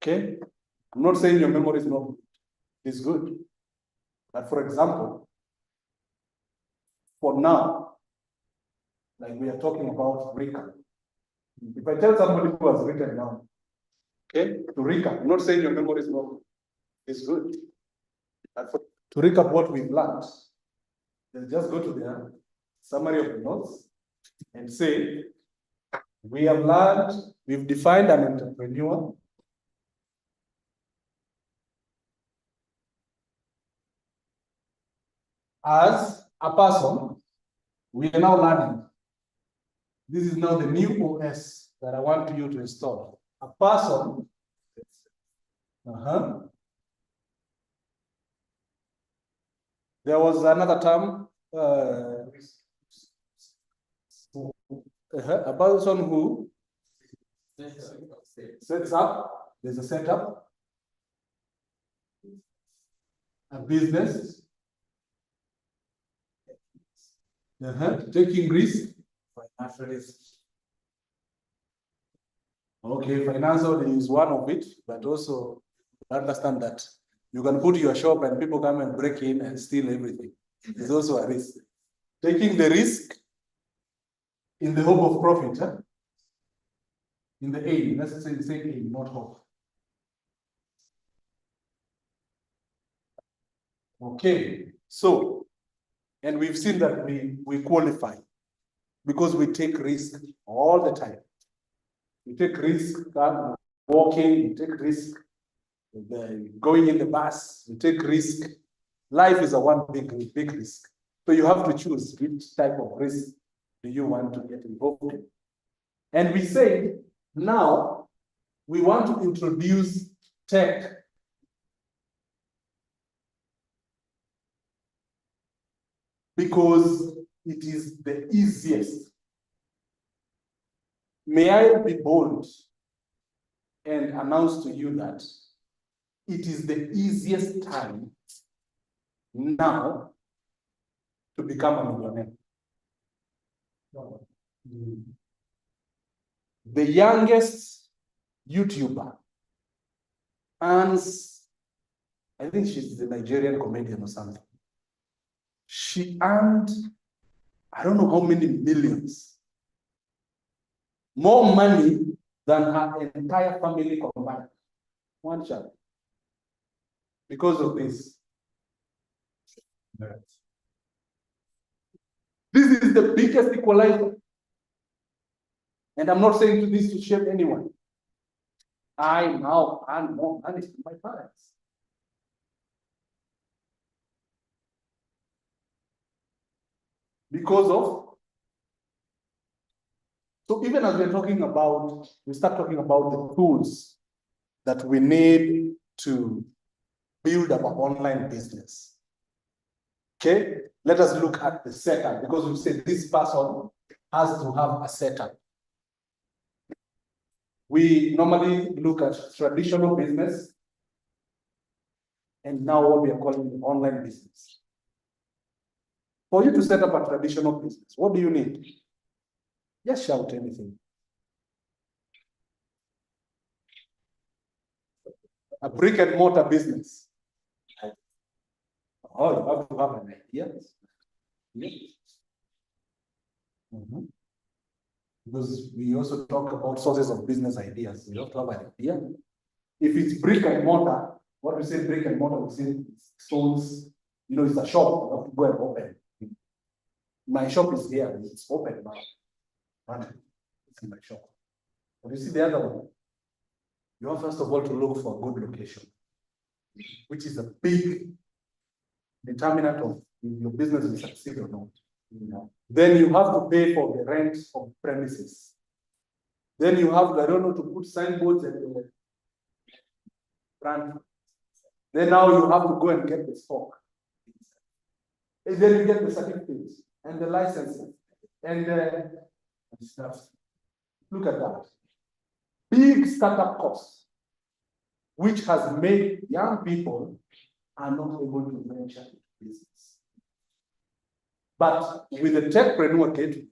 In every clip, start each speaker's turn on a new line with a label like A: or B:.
A: Okay? I'm not saying your memory is not good. It's good. But for example, for now, like we are talking about recap. If I tell somebody who has written down, okay, to recap, I'm not saying your memory is not good. It's good. But to recap what we've learned, then just go to the summary of the notes and say, we have learned, we've defined an entrepreneur as a person. We are now learning. This is now the new OS that I want you to install. A person. There was another term. A person who sets up. There's a setup. A business. Taking risk. Financial risk. Okay, financial is one of it, but also understand that you can put your shop and people come and break in and steal everything. It's also a risk. Taking the risk in the hope of profit. Huh? In the aim, let's say aim, not hope. Okay, so, and we've seen that we qualify because we take risk all the time. We take risk walking, we take risk going in the bus, we take risk. Life is a one big risk. So you have to choose which type of risk do you want to get involved in. And we say, now we want to introduce tech. Because it is the easiest. May I be bold and announce to you that it is the easiest time now to become a millionaire. The youngest YouTuber earns, I think she's a Nigerian comedian or something. She earned, I don't know how many millions, more money than her entire family combined. One child. Because of this. This is the biggest equalizer. And I'm not saying this to shame anyone. I now earn more money than my parents. Because of, so even as we're talking about, we start talking about the tools that we need to build our online business. Okay, let us look at the setup, because we said this person has to have a setup. We normally look at traditional business and now what we are calling the online business. For you to set up a traditional business, what do you need? Just shout anything. A brick and mortar business. Oh, you have to have an idea. Yes. Because we also talk about sources of business ideas. You have to have an idea. If it's brick and mortar, what we say brick and mortar, we say stones, you know, it's a shop, you have to go and open. My shop is here, it's open now. It's in my shop. But you see the other one, you have first of all to look for a good location, which is a big determinant of if your business will succeed or not. Then you have to pay for the rent of premises. Then you have to, I don't know, to put signboards and brand. Then now you have to go and get the stock. And then you get the certificates and the licenses and stuff. Look at that. Big startup costs, which has made young people are not able to venture into business. But with the Techpreneur Gateway,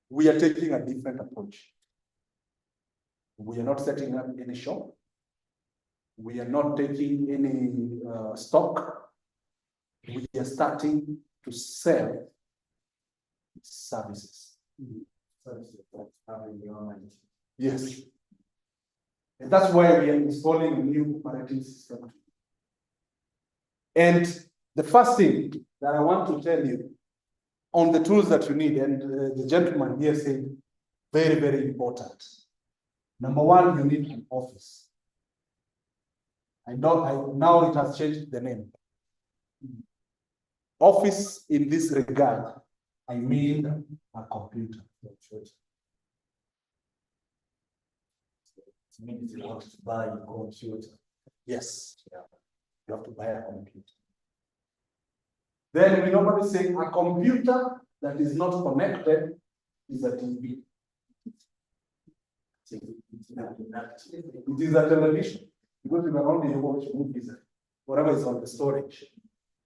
A: we are taking a different approach. We are not setting up any shop. We are not taking any stock. We are starting to sell services. Services that are in the online. Yes. And that's why we are installing a new operating system. And the first thing that I want to tell you on the tools that you need, and the gentleman here said, very, very important. Number one, you need an office. Now it has changed the name. Office in this regard, I mean a computer. It means you have to buy a computer. Yes, yeah. You have to buy a computer. Then we normally say a computer that is not connected is a TV. It is a television, because you can only watch movies, whatever is on the storage.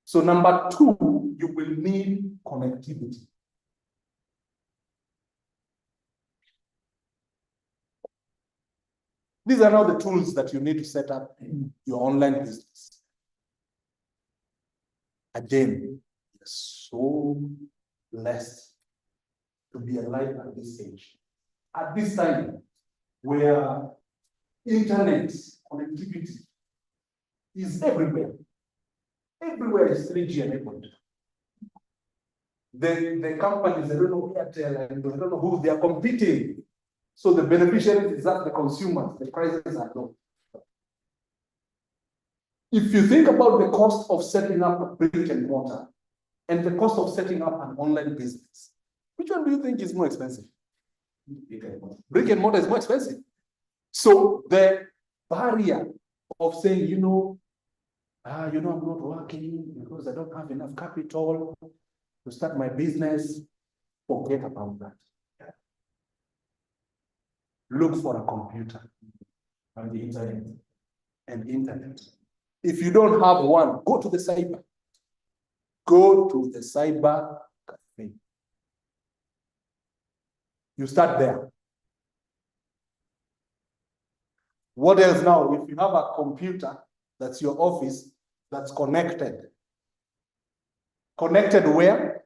A: So number two, you will need connectivity. These are now the tools that you need to set up your online business. Again, you're so blessed to be alive at this age. At this time, where internet connectivity is everywhere. Everywhere is 3G enabled. The companies, they don't know Airtel, and they don't know who they are competing. So the beneficiaries is that the consumers, the prices are low. If you think about the cost of setting up a brick and mortar and the cost of setting up an online business, which one do you think is more expensive? Brick and mortar is more expensive. So the barrier of saying, I'm not working because I don't have enough capital to start my business, forget about that. Look for a computer and the internet. And internet. If you don't have one, go to the cyber. Go to the cyber cafe. You start there. What else now? If you have a computer, that's your office, that's connected. Connected where?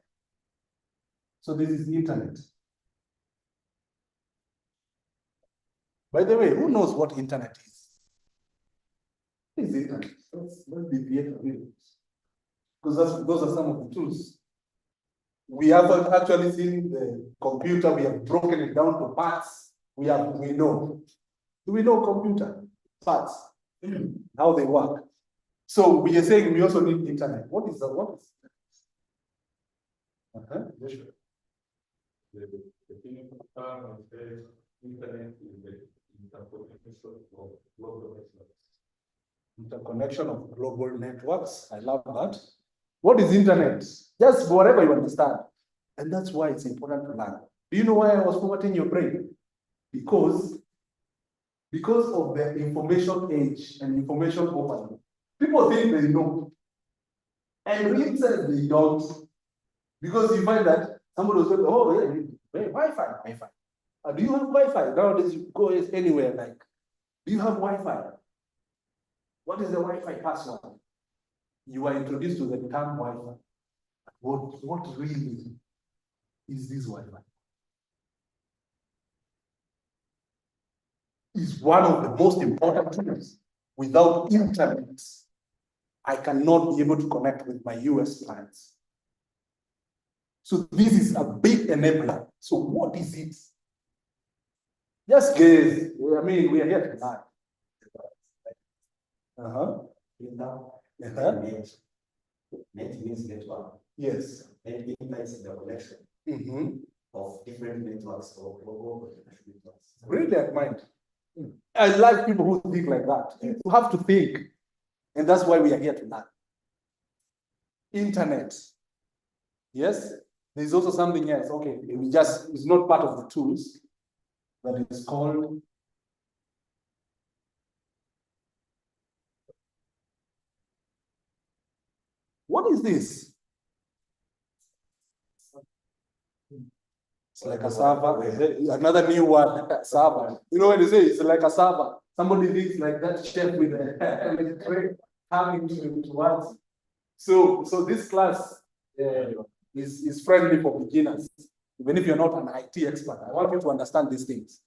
A: So this is the internet. By the way, who knows what internet is? What is internet? Let's deviate a little. Because those are some of the tools. We haven't actually seen the computer, we have broken it down to parts. We know. Do we know computer parts? How they work? So we are saying we also need internet. What is that? What is that?
B: The thing of the internet is the
A: interconnection of global networks. I love that. What is internet? Just whatever you understand. And that's why it's important to learn. Do you know why I was formatting your brain? Because of the information age and information overload. People think they know. And really says they don't. Because you find that somebody will say, oh, yeah, Wi-Fi. Do you have Wi-Fi? Nowadays you go anywhere, like, do you have Wi-Fi? What is the Wi-Fi password? You are introduced to the term Wi-Fi. What really is this Wi-Fi? Is one of the most important tools. Without internet, I cannot be able to connect with my US clients. So this is a big enabler. So what is it? Just guess. I mean, we are here tonight.
C: Net means network.
A: Yes.
C: Net implies the connection of different networks or global networks.
A: Brilliant mind. I like people who think like that. You have to think. And that's why we are here tonight. Internet. Yes. There's also something else. Okay, it's not part of the tools, but it's called what is this? It's like a server. Another new word, server. You know when they say it's like a server. Somebody thinks like that chef with a tray coming to us. So this class is friendly for beginners. Even if you're not an IT expert, I want you to understand these things.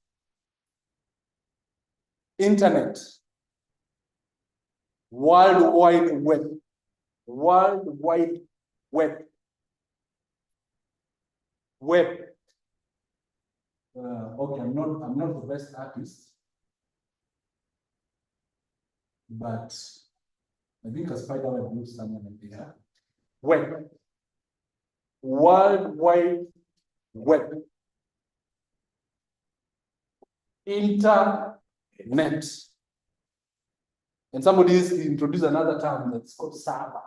A: Internet, World Wide Web, World Wide Web, web. Okay, I'm not the best artist, but I think a spider web looks something like this. Web, World Wide Web, Internet. And somebody is introduced another term that's called server.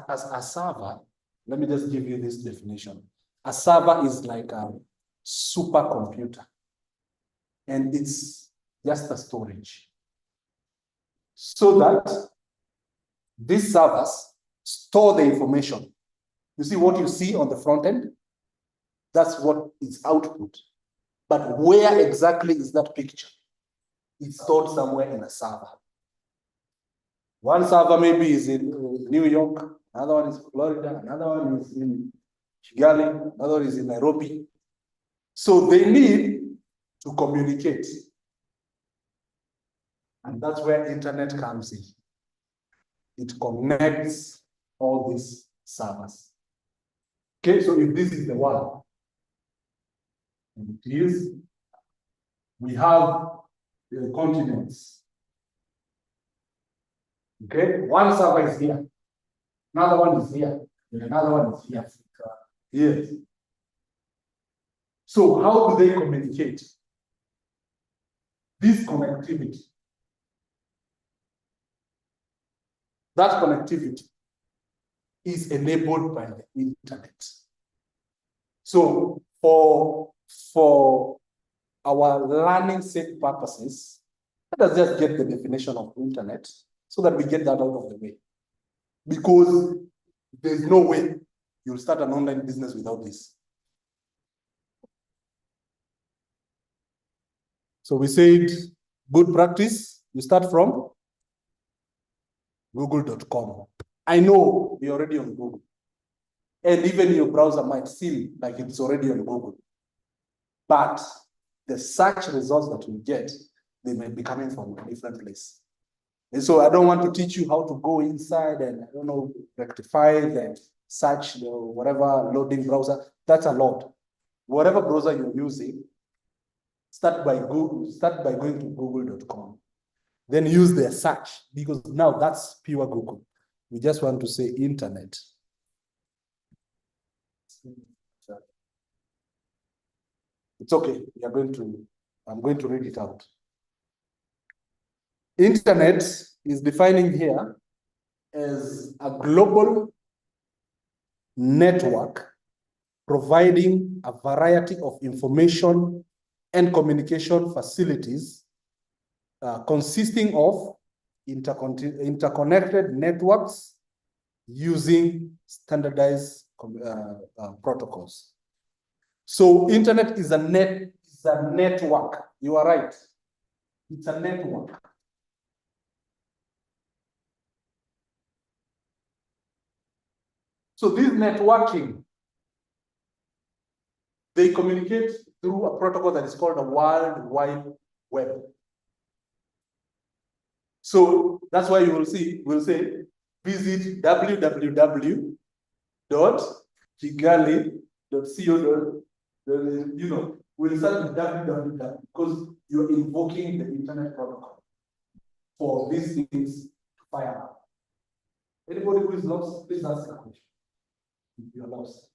A: As a server, let me just give you this definition. A server is like a supercomputer, and it's just a storage. So that these servers store the information. You see what you see on the front end? That's what is output. But where exactly is that picture? It's stored somewhere in a server. One server maybe is in New York, another one is Florida, another one is in KIGALI, another one is in Nairobi. So they need to communicate. And that's where internet comes in. It connects all these servers. Okay, so if this is the one, and it is, we have the continents. Okay, one server is here, another one is here, and another one is here. Yes. So how do they communicate? This connectivity. That connectivity is enabled by the internet. So for our learning sake purposes, let us just get the definition of internet so that we get that out of the way. Because there's no way you'll start an online business without this. So we said, good practice, you start from google.com. I know you're already on Google. And even your browser might seem like it's already on Google. But the search results that you get, they might be coming from a different place. And so I don't want to teach you how to go inside and, I don't know, rectify the search, the whatever loading browser. That's a lot. Whatever browser you're using, start by going to google.com. Then use their search, because now that's pure Google. We just want to say internet. It's okay. I'm going to read it out. Internet is defining here as a global network providing a variety of information and communication facilities consisting of interconnected networks using standardized protocols. So internet is a network. You are right. It's a network. So this networking, they communicate through a protocol that is called a World Wide Web. So that's why you will see, we'll say, visit www.kigali.co. We'll start with www because you're invoking the internet protocol for these things to fire up. Anybody who is lost, please ask a question. If you're lost.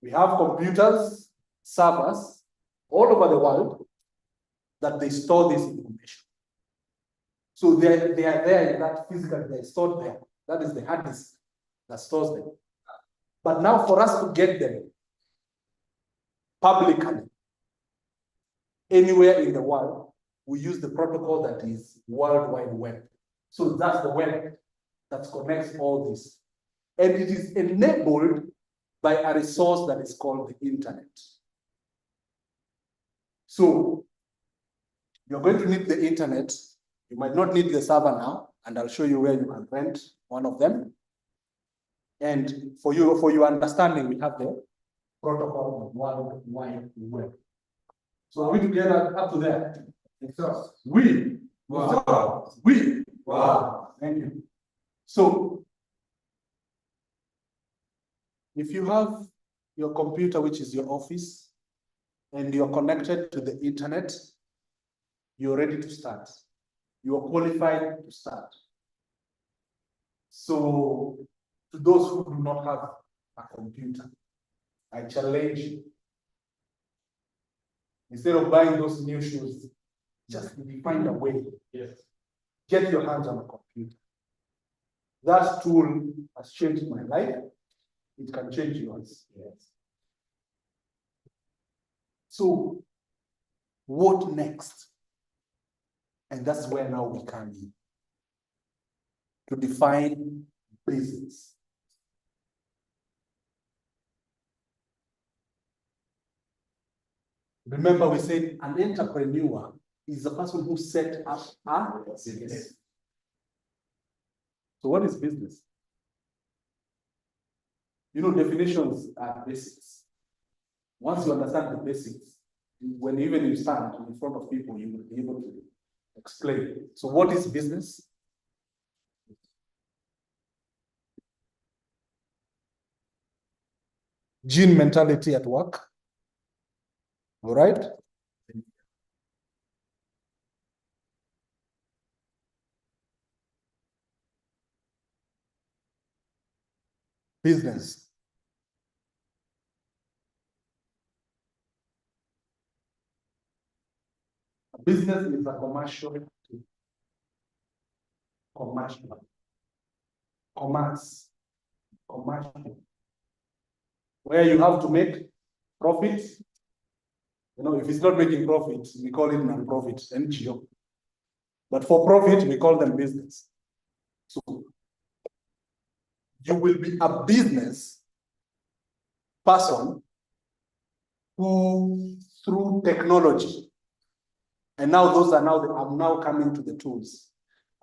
A: We have computers, servers all over the world that they store this information. So they are there in that physical, they're stored there. That is the hard disk that stores them. But now for us to get them publicly, anywhere in the world, we use the protocol that is World Wide Web. So that's the web that connects all this. And it is enabled by a resource that is called the internet. So you're going to need the internet. You might not need the server now, and I'll show you where you can rent one of them. And for your understanding, we have the protocol of World Wide Web. So are we together up to there?
B: Yes.
A: We.
B: Wow.
A: We.
B: Wow.
A: Thank you. So if you have your computer, which is your office, and you're connected to the internet, you're ready to start. You are qualified to start. So to those who do not have a computer, I challenge you. Instead of buying those new shoes, just find a way.
B: Yes.
A: Get your hands on a computer. That tool has changed my life. It can change yours. Yes. So what next? And that's where now we come in to define business. Remember, we said an entrepreneur is the person who set up a business. So what is business? You know, definitions are basics. Once you understand the basics, when even you stand in front of people, you will be able to explain. So what is business? Gene mentality at work. All right? Business. Business is a commercial activity. Commerce, where you have to make profit. You know, if it's not making profit, we call it non-profit, NGO. But for profit, we call them business. So you will be a business person who, through technology, and now those are now, I'm now coming to the tools.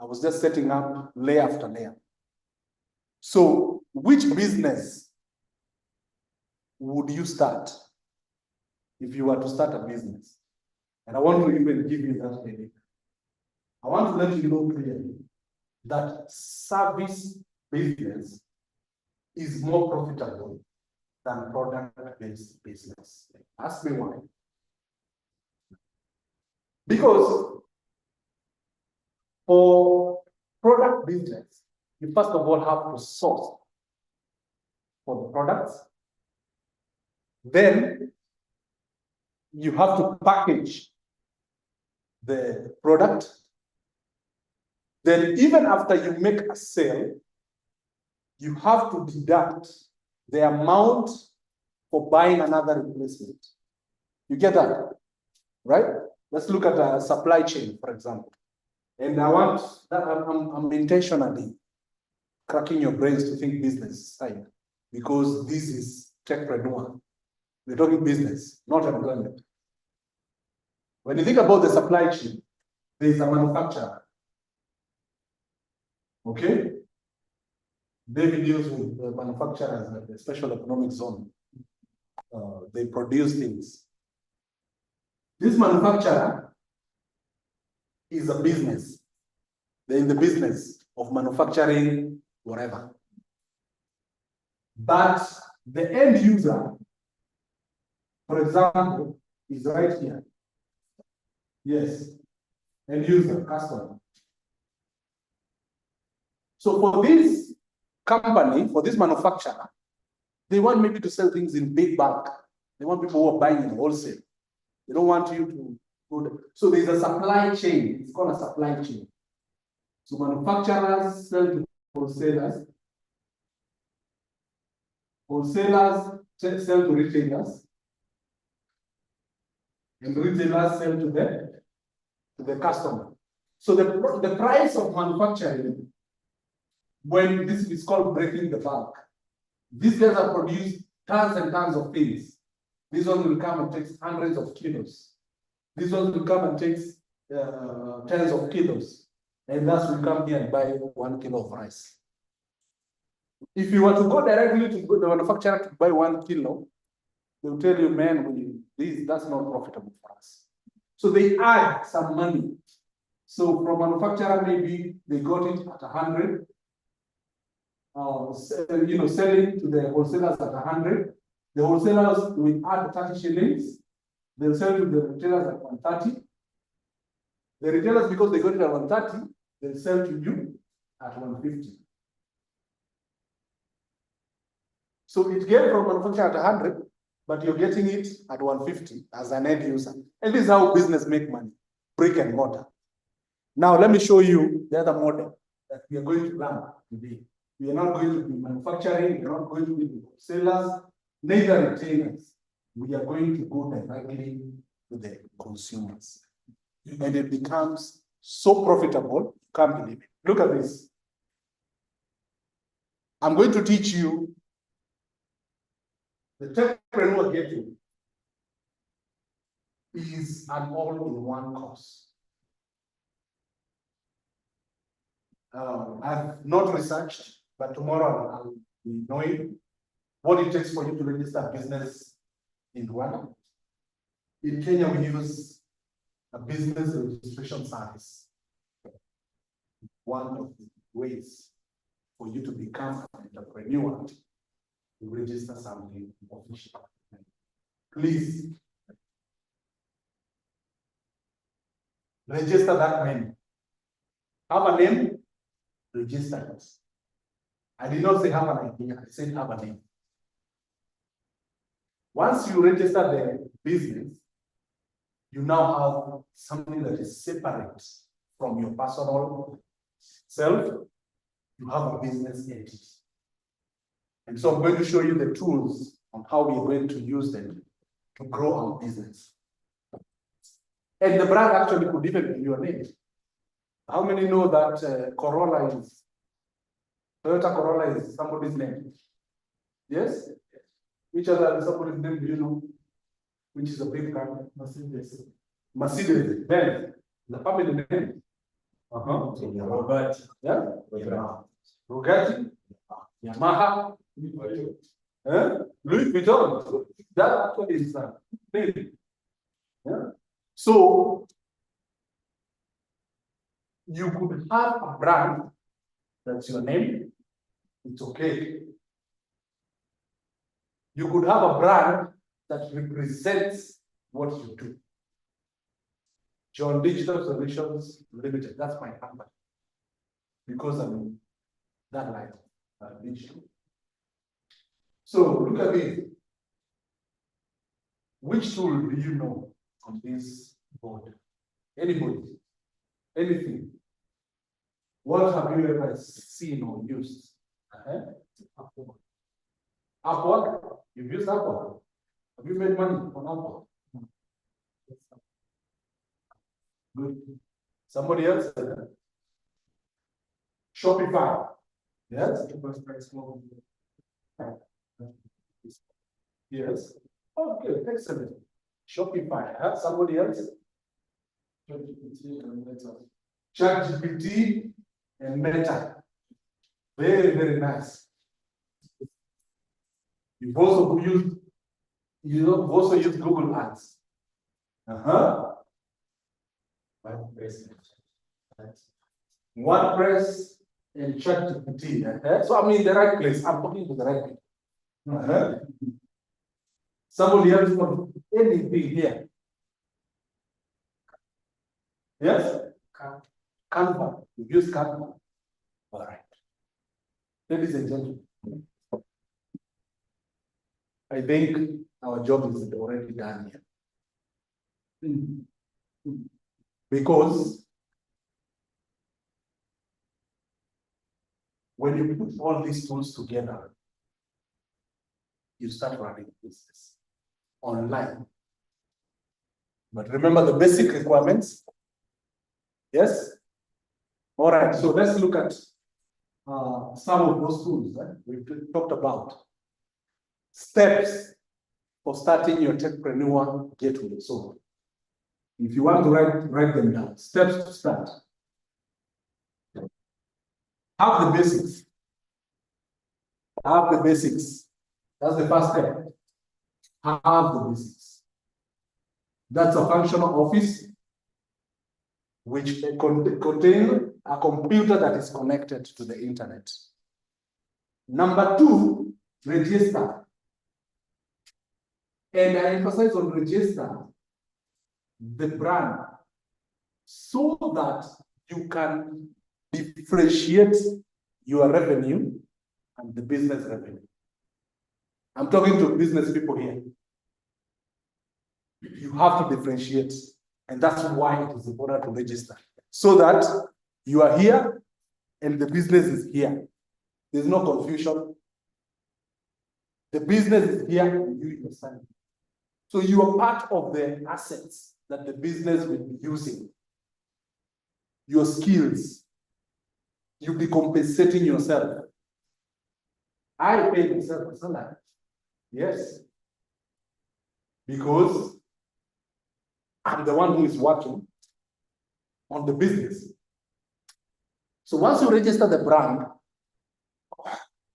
A: I was just setting up layer after layer. So which business would you start if you were to start a business? And I want to even give you that headache. I want to let you know clearly that service business is more profitable than product-based business. Ask me why. Because for product business, you first of all have to source for the products. Then you have to package the product. Then even after you make a sale, you have to deduct the amount for buying another replacement. You get that, right? Let's look at a supply chain, for example. And I want that I'm intentionally cracking your brains to think business side, because this is Techpreneur. We're talking business, not employment. When you think about the supply chain, there is a manufacturer. Okay? David deals with the manufacturers at the special economic zone. They produce things. This manufacturer is a business. They're in the business of manufacturing whatever. But the end user, for example, is right here. Yes, end user, customer. So for this company, for this manufacturer, they want maybe to sell things in big bulk. They want people who are buying in wholesale. They don't want you to go there. So there's a supply chain. It's called a supply chain. So manufacturers sell to wholesalers. Wholesalers sell to retailers. And retailers sell to the customer. So the price of manufacturing when this is called breaking the bulk. These guys have produced tons and tons of things. This one will come and takes hundreds of kilos. This one will come and takes tens of kilos. And thus we come here and buy 1 kilo of rice. If you were to go directly to the manufacturer to buy 1 kilo, they'll tell you, man, that's not profitable for us. So they add some money. So from manufacturer, maybe they got it at 100. Selling to the wholesalers at 100. The wholesalers will add 30 shillings. They'll sell to the retailers at 130. The retailers, because they got it at 130, they'll sell to you at 150. So it came from manufacturer at 100, but you're getting it at 150 as an end user. And this is how business make money, brick and mortar. Now let me show you the other model that we are going to learn today. We are not going to be manufacturing, we are not going to be wholesalers, neither retailers. We are going to go directly to the consumers. And it becomes so profitable, you can't believe it. Look at this. I'm going to teach you the Techpreneur Gateway is an all-in-one course. I've not researched, but tomorrow I'll be knowing what it takes for you to register a business in Rwanda. In Kenya, we use a business registration service. One of the ways for you to become an entrepreneur, to register something official. Please register that name. Have a name, register it. I did not say have an idea, I said have a name. Once you register the business, you now have something that is separate from your personal self. You have a business entity. And so I'm going to show you the tools on how we're going to use them to grow our business. And the brand actually could even be your name. How many know that Toyota Corolla is somebody's name? Yes? Which other somebody's name do you know? Which is a big car? Mercedes. Mercedes, Benz, the family name. Robert. Yeah? Bugatti. Yamaha. Louis Vuitton. That actually is a thing. Yeah? So, you could have a brand that's your name. It's okay. You could have a brand that represents what you do. John Digital Solutions Limited, that's my company. Because I'm that line, digital. So look at this. Which tool do you know on this board? Anybody? Anything? What have you ever seen or used? Upwork? You've used Upwork? Have you made money on Upwork? Good. Somebody else? Shopify. Yes? Yes. Okay, excellent. Shopify. Somebody else? ChatGPT and Meta. Very, very nice. You've also used Google Ads. WordPress and ChatGPT. So I'm in the right place. I'm talking to the right people. Somebody else want anything here? Yes? Canva. You use Canva. All right. Ladies and gentlemen, I think our job is already done here. Because when you put all these tools together, you start running a business online. But remember the basic requirements? Yes? All right, so let's look at some of those tools that we've talked about. Steps for starting your Techpreneur gateway. So if you want to write them down, steps to start. Have the basics. Have the basics. That's the first step. Have the basics. That's a functional office which contains a computer that is connected to the internet. Number two, register. And I emphasize on register the brand so that you can differentiate your revenue and the business revenue. I'm talking to business people here. You have to differentiate, and that's why it is important to register, so that you are here and the business is here. There's no confusion. The business is here and you yourself. So you are part of the assets that the business will be using. Your skills. You'll be compensating yourself. I pay myself a salary. Yes. Because I'm the one who is working on the business. So once you register the brand,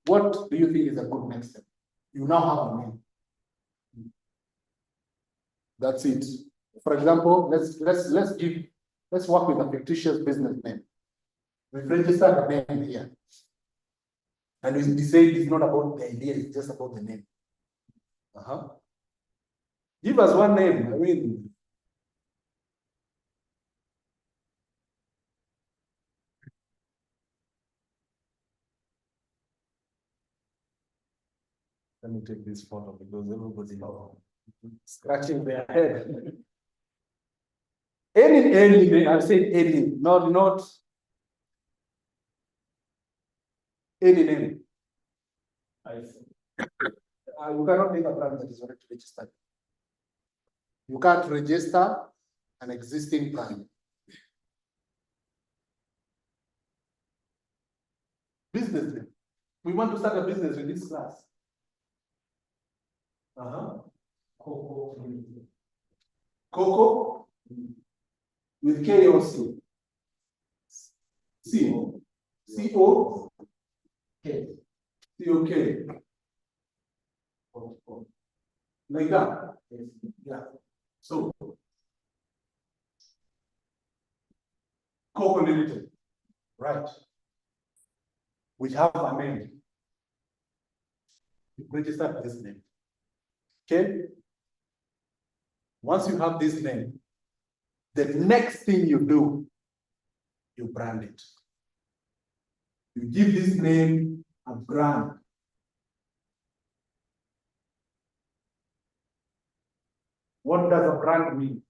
A: what do you think is a good next step? You now have a name. That's it. For example, let's work with a fictitious business name. We've registered the name here. And we say it's not about the idea, it's just about the name. Give us one name. I mean, let me take this photo because everybody's scratching their head. Any, I said any, not any name. You cannot make a brand that is already registered. You can't register an existing brand. Business name. We want to start a business in this class. Coco with K or C? C-O. C-O-K. C-O-K. Like that. Yeah. So, Coco Limited. Right. We have a name. You register this name. Okay? Once you have this name, the next thing you do, you brand it. You give this name a brand. What does a brand mean?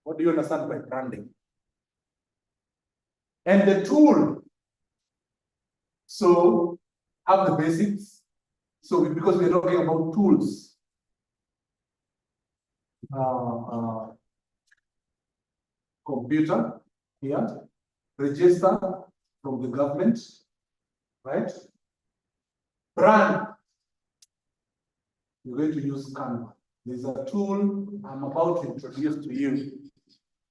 A: What do you understand by branding? And the tool. So, have the basics. So, because we're talking about tools. Computer here, register from the government, right? Brand. You're going to use Canva. There's a tool I'm about to introduce to you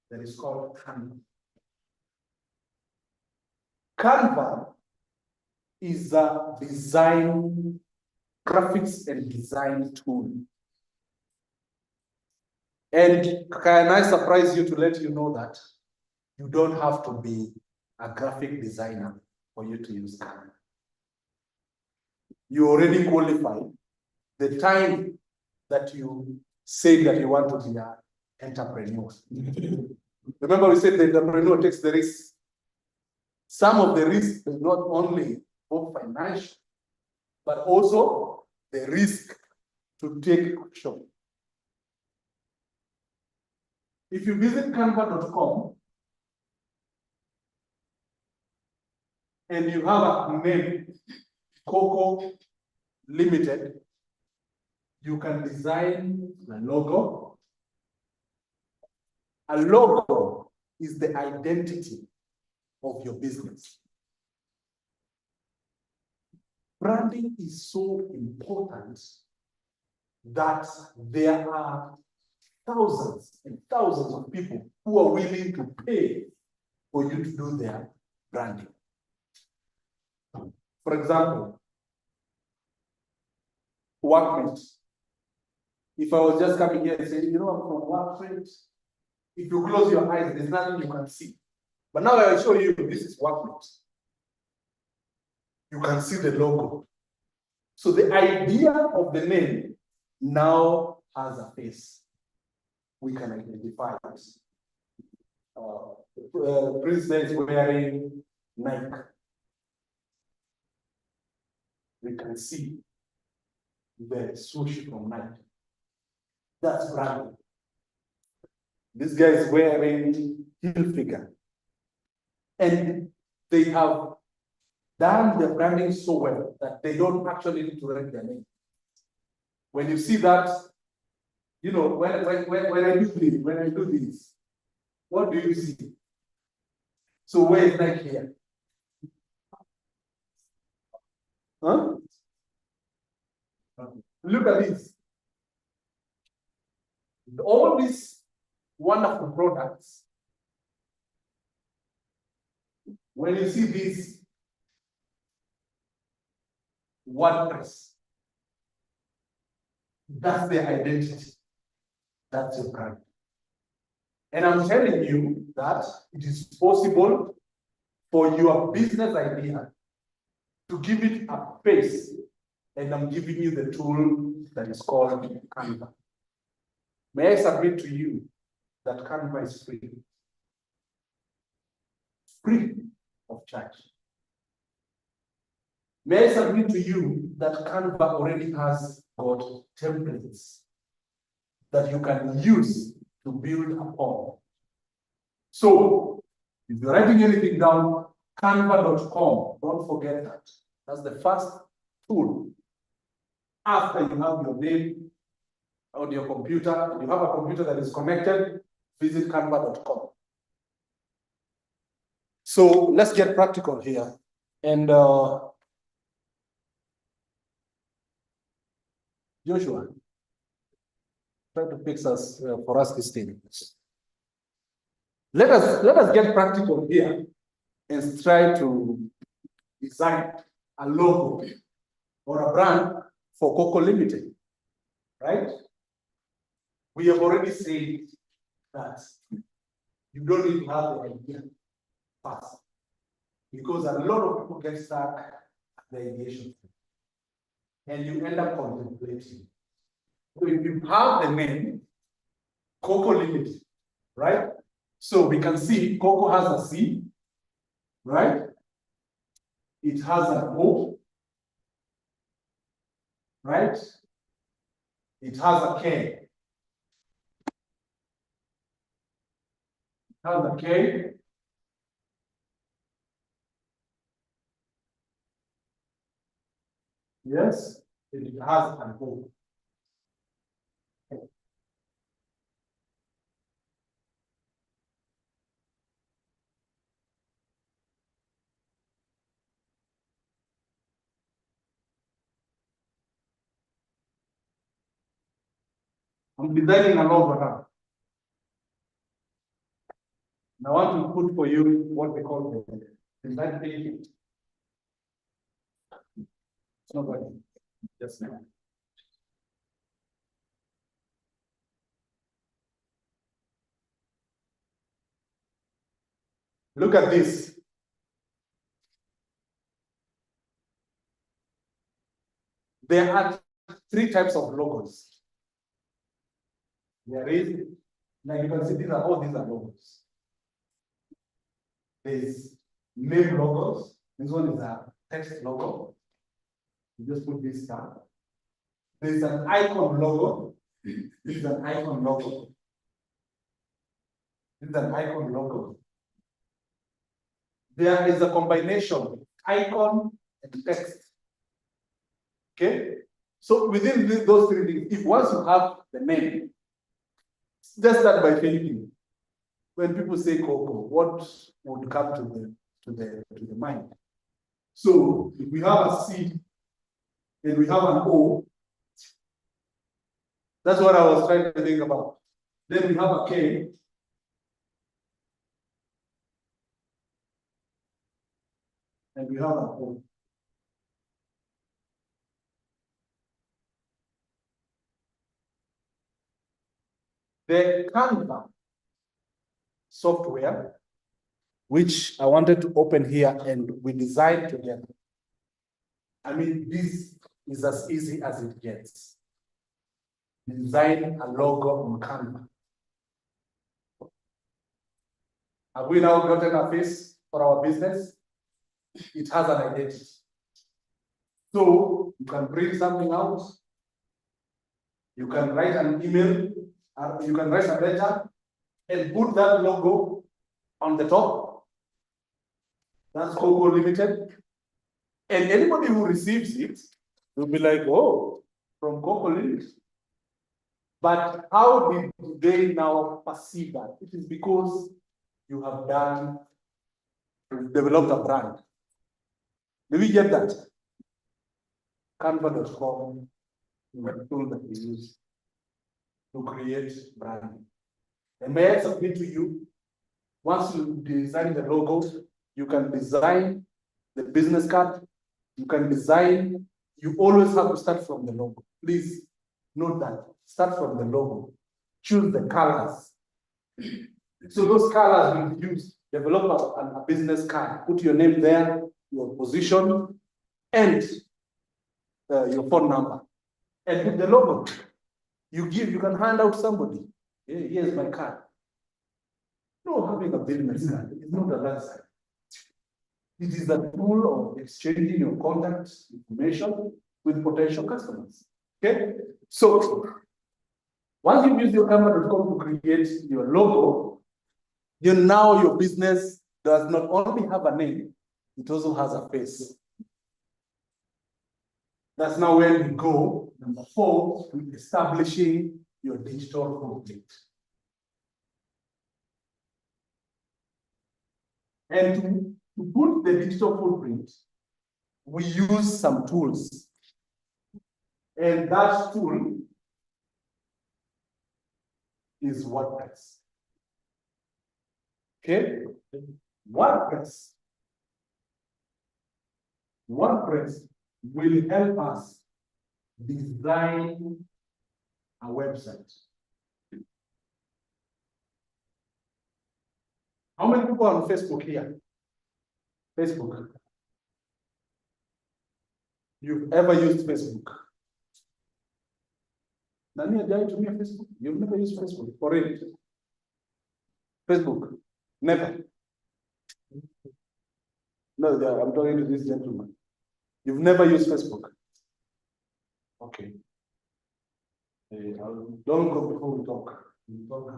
A: that is called Canva. Canva is a design, graphics and design tool. And can I surprise you to let you know that you don't have to be a graphic designer for you to use Canva. You already qualify. The time that you say that you want to be an entrepreneur. Remember we said the entrepreneur takes the risk. Some of the risk is not only both financial, but also the risk to take action. If you visit canva.com and you have a name, Coco Limited, you can design a logo. A logo is the identity of your business. branding is so important that there are thousands and thousands of people who are willing to pay for you to do their branding. For example, Workmate. If I was just coming here and saying, you know, I'm from Workmate, if you close your eyes, there's nothing you can see. But now I will show you, this is Workmate. You can see the logo. So the idea of the name now has a face. We can identify it. President is wearing Nike. We can see the swoosh from Nike. That's branding. This guy is wearing Hilfiger. And they have done the branding so well that they don't actually need to write their name. When you see that, you know, when I do this, what do you see? So where is Nike here? Huh? Look at this. All these wonderful products, when you see this WordPress, that's their identity. That's your brand. And I'm telling you that it is possible for your business idea to give it a face. And I'm giving you the tool that is called Canva. May I submit to you that Canva is free? Free of charge. May I submit to you that Canva already has got templates that you can use to build upon. So, if you're writing anything down, canva.com, don't forget that. That's the first tool. After you have your name on your computer, you have a computer that is connected, visit canva.com. So let's get practical here. And Joshua, try to fix us for us this thing. Let us get practical here and try to design a logo or a brand for Coco Limited, right? We have already said that you don't need to have the idea fast, because a lot of people get stuck at the ideation and you end up contemplating. So if you have the name Coco Limited, right? So we can see Coco has a C, right? It has an O, right? It has a K. It has a K. Yes, it has an O. I'm designing a logo now. And I want to put for you what we call the design thinking. It's not working. Just now. Look at this. There are 3 types of logos. There is, like you can see, these are logos. There's name logos. This one is a text logo. You just put this down. There's an icon logo. This is an icon logo. This is an icon logo. There is a combination, icon and text. Okay? So within those 3 things, if once you have the name, just start by thinking. When people say Coco, what would come to the mind? So if we have a C and we have an O. That's what I was trying to think about. Then we have a K. And we have an O. The Canva software, which I wanted to open here and we designed together. I mean, this is as easy as it gets. Design a logo on Canva. Have we now gotten a face for our business? It has an identity. So you can print something out. You can write an email, you can write a letter and put that logo on the top. That's Coco Limited. And anybody who receives it will be like, oh, from Coco Limited. But how did they now perceive that? It is because you have developed a brand. Do we get that? Canva.com is a tool that we use to create branding. And may I submit to you, once you design the logo, you can design the business card, you can design, you always have to start from the logo. Please note that, start from the logo. Choose the colors. So those colors will be used. Develop a business card, put your name there, your position, and your phone number. And with the logo, you can hand out somebody. Hey, here's my card. No, having a business card is not a luxury. It is a tool of exchanging your contact information with potential customers. Okay? So once you use your Canva.com to create your logo, now your business does not only have a name, it also has a face. That's now where we go. Number 4, with establishing your digital footprint. And to put the digital footprint, we use some tools. And that tool is WordPress. Okay? WordPress will help us design a website. How many people are on Facebook here? Facebook. You've ever used Facebook? Nani hajai tumia Facebook? You've never used Facebook for it. Facebook. Never. No, I'm talking to this gentleman. You've never used Facebook. Okay. Don't go before we talk. We talk.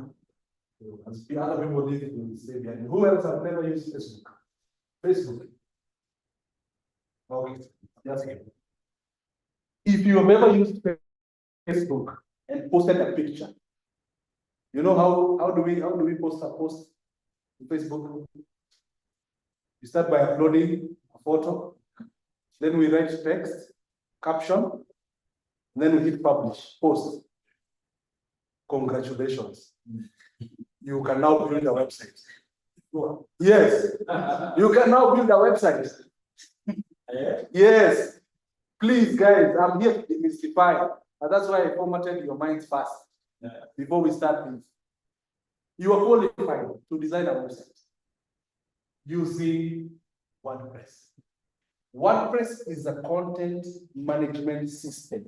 A: As the other people need to say behind. Who else have never used Facebook? Facebook. Okay. Just kidding. If you have ever used Facebook and posted a picture, you know how do we post a post to Facebook? You start by uploading a photo, then we write text, caption, then we hit publish, post. Congratulations. You can now build a website. Yes, you can now build a website. Yes, please, guys, I'm here to demystify. And that's why I formatted your minds first before we start this. You are qualified to design a website using WordPress. WordPress is a content management system.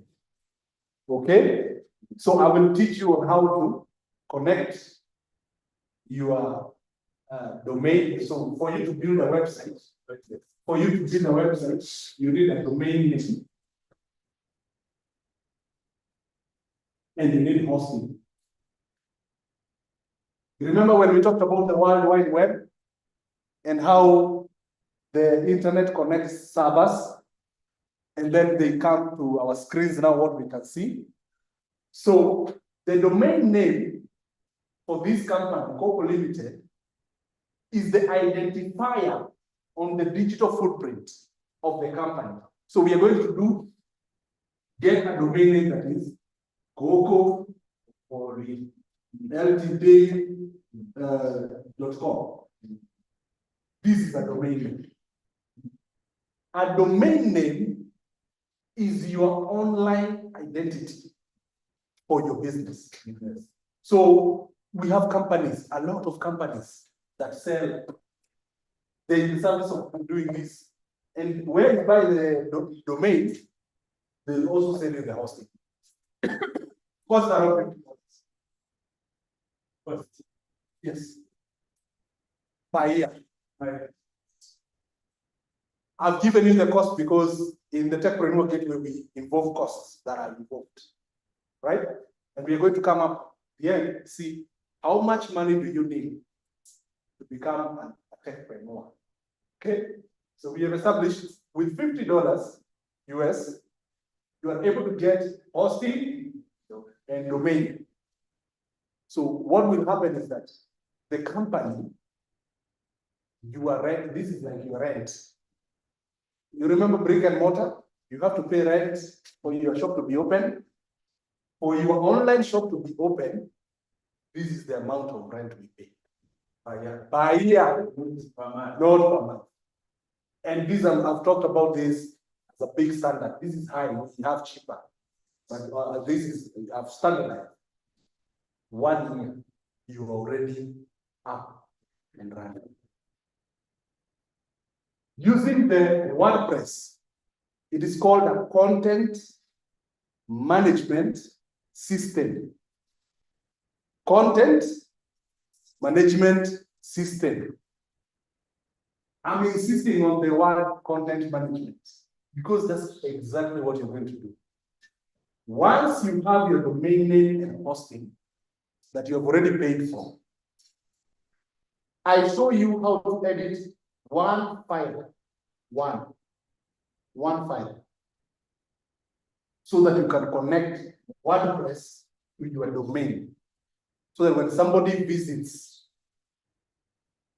A: Okay, so I will teach you on how to connect your domain. So for you to build a website, you need a domain name and you need hosting. Remember when we talked about the World Wide Web and how the internet connects servers and then they come to our screens now, what we can see. So the domain name for this company, Coco Limited, is the identifier on the digital footprint of the company. So we are going to do get a domain name that is Coco or ltd.com. This is a domain name. A domain name is your online identity for your business. So we have companies, a lot of companies that sell the service of doing this. And where you buy the domain, they'll also sell you the hosting. Costs around $50. Yes. Per year. I've given you the cost because in the Techpreneur Gateway, we involve costs that are involved, right? And we are going to come up here, see how much money do you need to become a Techpreneur. Okay, so we have established with $50 US, you are able to get hosting and domain. So what will happen is that the company, you are rent, this is like your rent. You remember brick and mortar? You have to pay rent for your shop to be open. For your online shop to be open, this is the amount of rent we pay. By year, not per month. And this, I've talked about this as a big standard. This is high, we have cheaper. But this is, I've standardized. 1 year, you're already up and running. Using the WordPress, it is called a content management system. Content management system. I'm insisting on the word content management because that's exactly what you're going to do. Once you have your domain name and hosting that you have already paid for, I show you how to edit one file, one file, so that you can connect WordPress with your domain. So that when somebody visits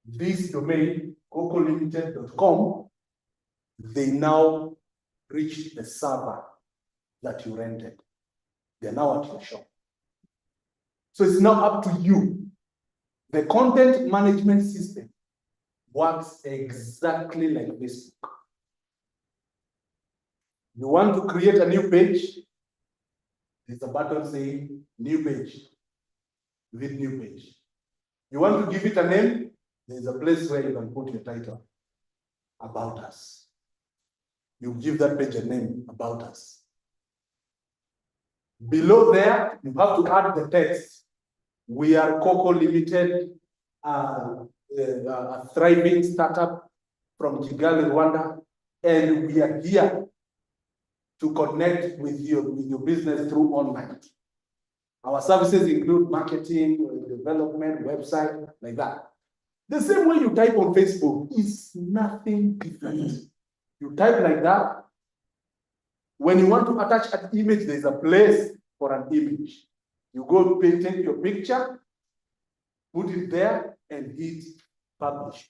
A: this domain, cocolimited.com, they now reach the server that you rented. They're now at your shop. So it's now up to you. The content management system works exactly like Facebook. You want to create a new page, there's a button saying new page. With new page. You want to give it a name, there's a place where you can put your title, about us. You give that page a name, about us. Below there, you have to add the text. We are Coco Limited, a thriving startup from Kigali, Rwanda, and we are here to connect with your business through online. Our services include marketing, development, website, like that. The same way you type on Facebook is nothing different. You type like that. When you want to attach an image, there's a place for an image. You go take your picture, put it there, and hit publish.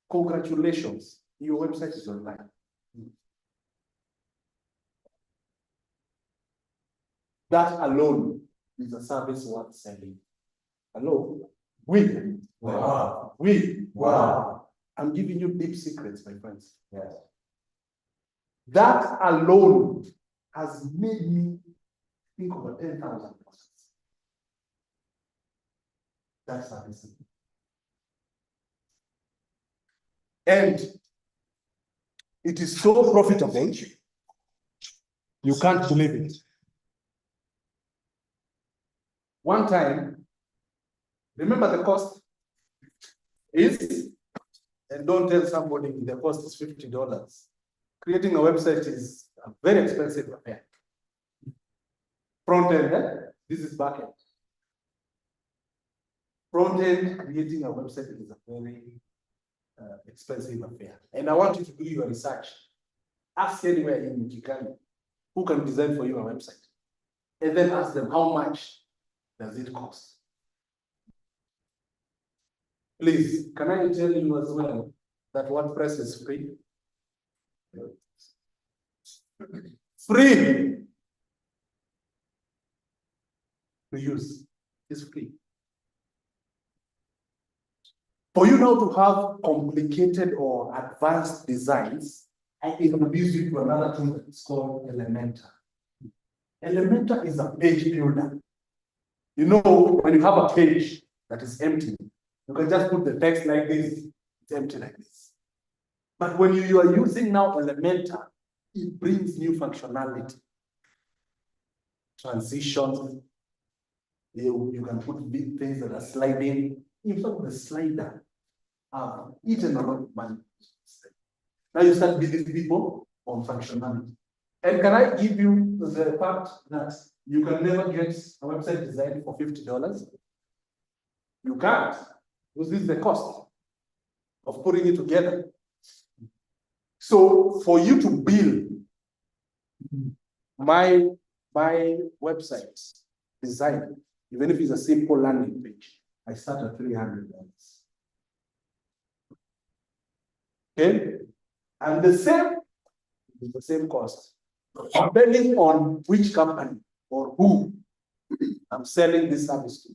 A: Congratulations, your website is online. That alone is a service worth selling. Hello? Wow. Wow. I'm giving you deep secrets, my friends. Yes. That alone has made me think over 10,000 persons. That's service. And it is so profitable, you can't believe it. One time, remember the cost is, and don't tell somebody the cost is $50. Creating a website is a very expensive affair. Front end, this is back end. Front end, creating a website is a very expensive affair. And I want you to do your research. Ask anywhere in KIGALI who can design for you a website. And then ask them how much does it cost. Please, can I tell you as well that WordPress is free? Free! to use. It's free. For you now to have complicated or advanced designs, I introduce you to another tool that's called Elementor. Elementor is a page builder. You know, when you have a page that is empty, you can just put the text like this, it's empty like this. But when you are using now Elementor, it brings new functionality. Transitions, you can put big things that are sliding. In fact, the slider, eaten a lot of money. Now you start building people on functionality. And can I give you the fact that you can never get a website designed for $50? You can't, because this is the cost of putting it together. So for you to build my website design, even if it's a simple landing page, I start at $300. Okay, and the same cost, depending on which company or who I'm selling this service to.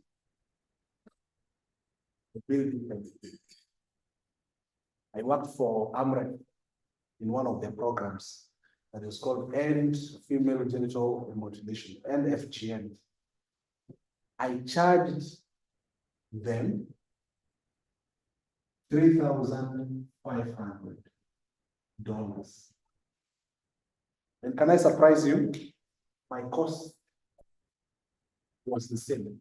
A: I worked for Amref in one of their programs that is called End Female Genital Mutilation, NFGM. I charged them $3,500. And can I surprise you? My cost was the same.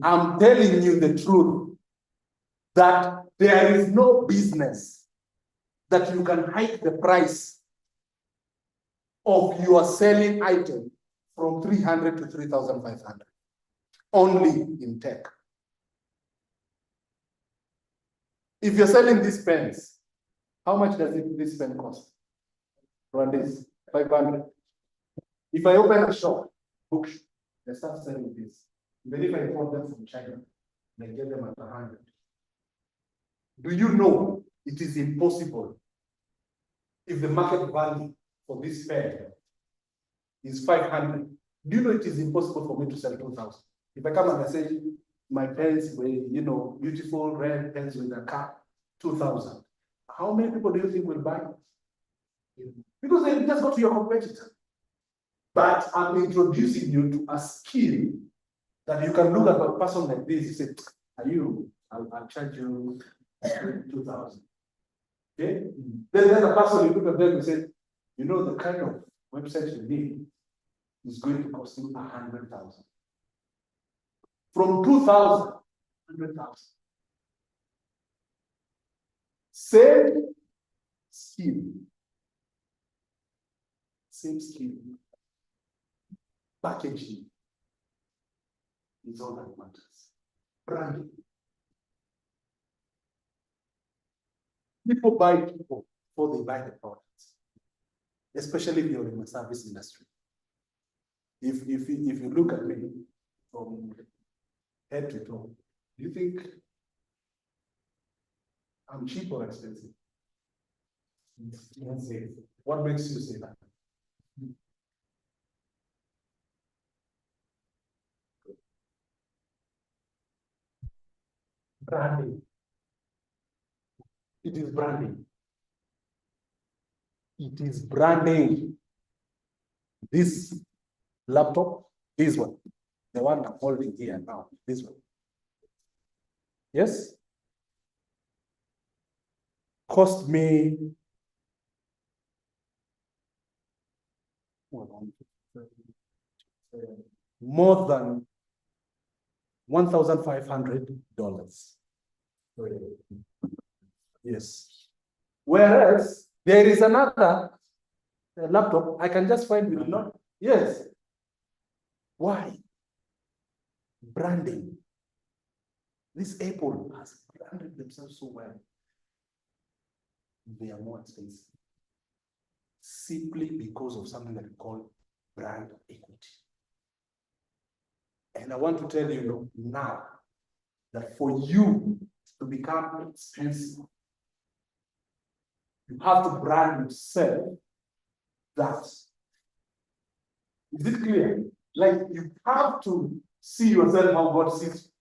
A: I'm telling you the truth that there is no business that you can hike the price of your selling item from 300 to 3,500 only in tech. If you're selling these pens, how much does this pen cost? Run this, 500. If I open a shop, bookshop, they start selling this. Even if I import them from China, they get them at 100. Do you know it is impossible if the market value for this pen is 500? Do you know it is impossible for me to sell 2,000? If I come and I say my pens were, beautiful red pens with a cap, 2,000. How many people do you think will buy? Because they just go to your competitor. But I'm introducing you to a skill that you can look at a person like this. You say, I'll charge you 2,000. Okay? Then there's a person, you look at them and say, the kind of website you need is going to cost you 100,000. From 2,000, 100,000. Same skill. Same skill. Packaging is all that matters. Branding. People buy people before they buy the products, especially if you're in the service industry. If you look at me from head to toe, do you think I'm cheap or expensive? What makes you say that? Branding. It is branding. It is branding. This laptop, this one, the one I'm holding here now, this one. Yes? Cost me more than $1,500. Yes. Whereas there is another laptop I can just find with not. Yes. Why? Branding. This Apple has branded themselves so well. They are more expensive. Simply because of something that we call brand equity. And I want to tell you now that for you to become expensive, you have to brand yourself that Is it clear? Like you have to see yourself how God sees you.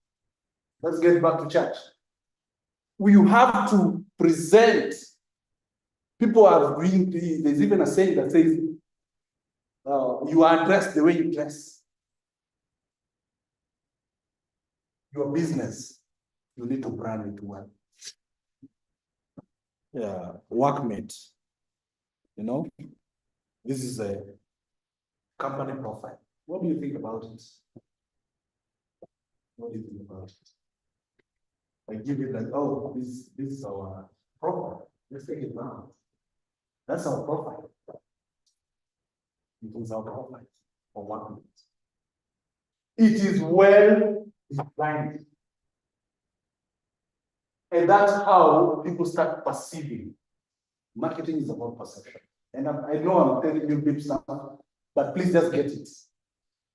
A: Let's get back to church. You have to present. People are doing, there's even a saying that says, you are dressed the way you dress. Your business, you need to brand it well. Yeah, workmate. You know, this is a company profile. What do you think about it? What do you think about it? I give it like, oh, this is our profile. Let's take it down. That's our profile. It is our profile for 1 minute. It is well designed. And that's how people start perceiving. Marketing is about perception. And I know I'm telling you deep stuff, but please just get it.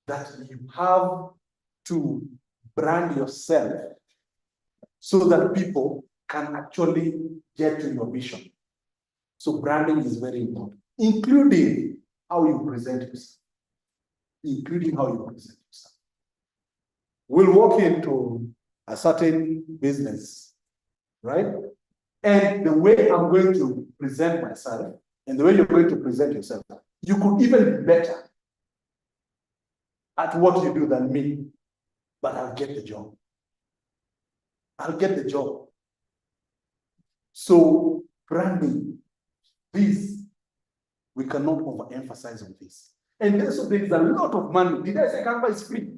A: That you have to brand yourself so that people can actually get to your vision. So branding is very important, including how you present yourself. Including how you present yourself. We'll walk into a certain business, right? And the way I'm going to present myself and the way you're going to present yourself, you could even be better at what you do than me, but I'll get the job. I'll get the job. So branding, this, we cannot overemphasize on this. And so there is a lot of money. Did I say Canva is free?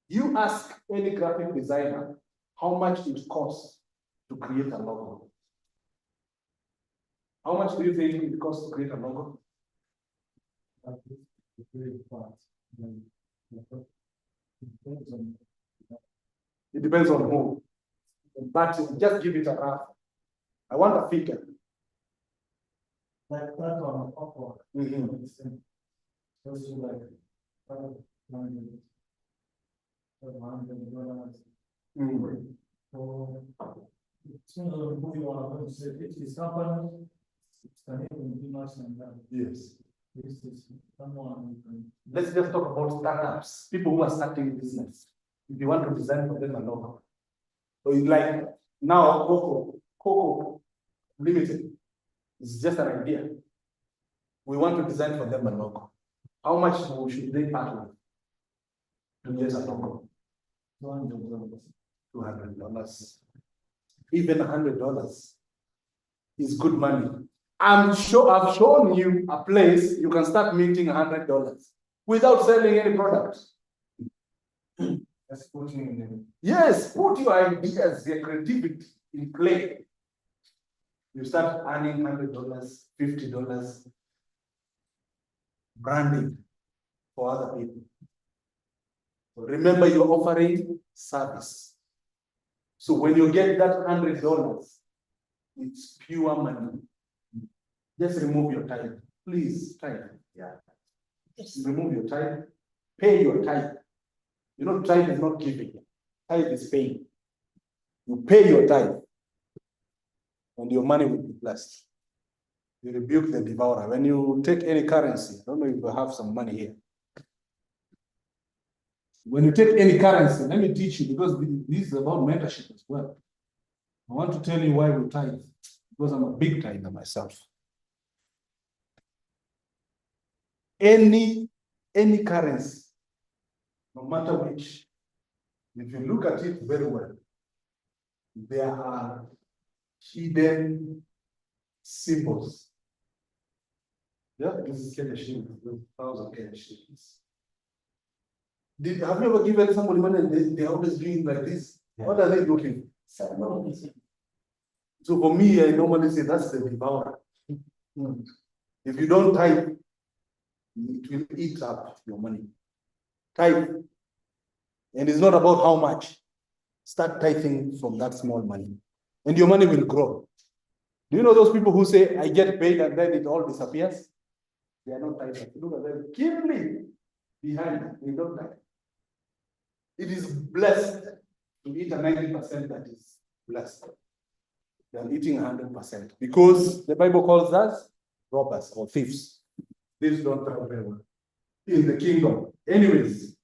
A: You ask any graphic designer how much it costs to create a logo. How much do you think it costs to create a logo? It depends on who. But just give it a rough. I want a figure.
B: Like that on Upwork. Goes to like $500. So it's not who you want to say. If it's company, it's can even be much than that.
A: Yes.
B: This is someone.
A: Let's just talk about startups, people who are starting business. If you want to design for them a logo. So it's like now Coco Limited. It's just an idea. We want to design for them a logo. How much should they part with to get a logo?
B: $200.
A: $200. Even $100 is good money. I'm sure I've shown you a place you can start minting $100 without selling any product.
B: That's putting in.
A: Yes, put your ideas, your creativity in play. You start earning $100, $50, branding for other people. So remember, you're offering service. So when you get that $100, it's pure money. Just remove your time. Please, time. Yeah. Just remove your time. Pay your time. You know, time is not giving. Time is paying. You pay your time, and your money will be blessed. You rebuke the devourer. When you take any currency, I don't know if you have some money here. When you take any currency, let me teach you, because this is about mentorship as well. I want to tell you why we tithe, because I'm a big tither myself. Any currency, no matter which, if you look at it very well, there are hidden symbols. Yeah, this is Kenya shillings, 1,000 Kenya shillings. Have you ever given somebody money and they're always doing like this? Yeah. What are they looking? So for me, I normally say that's the devourer. If you don't tithe, it will eat up your money. Tithe. And it's not about how much. Start tithing from that small money. And your money will grow. Do you know those people who say, I get paid and then it all disappears? They are not tithing. Look at them keenly behind. They don't tithe. It is blessed to eat a 90% that is blessed than eating 100%. Because the Bible calls us robbers or thieves. Thieves don't tithe very well. in the kingdom. Anyways,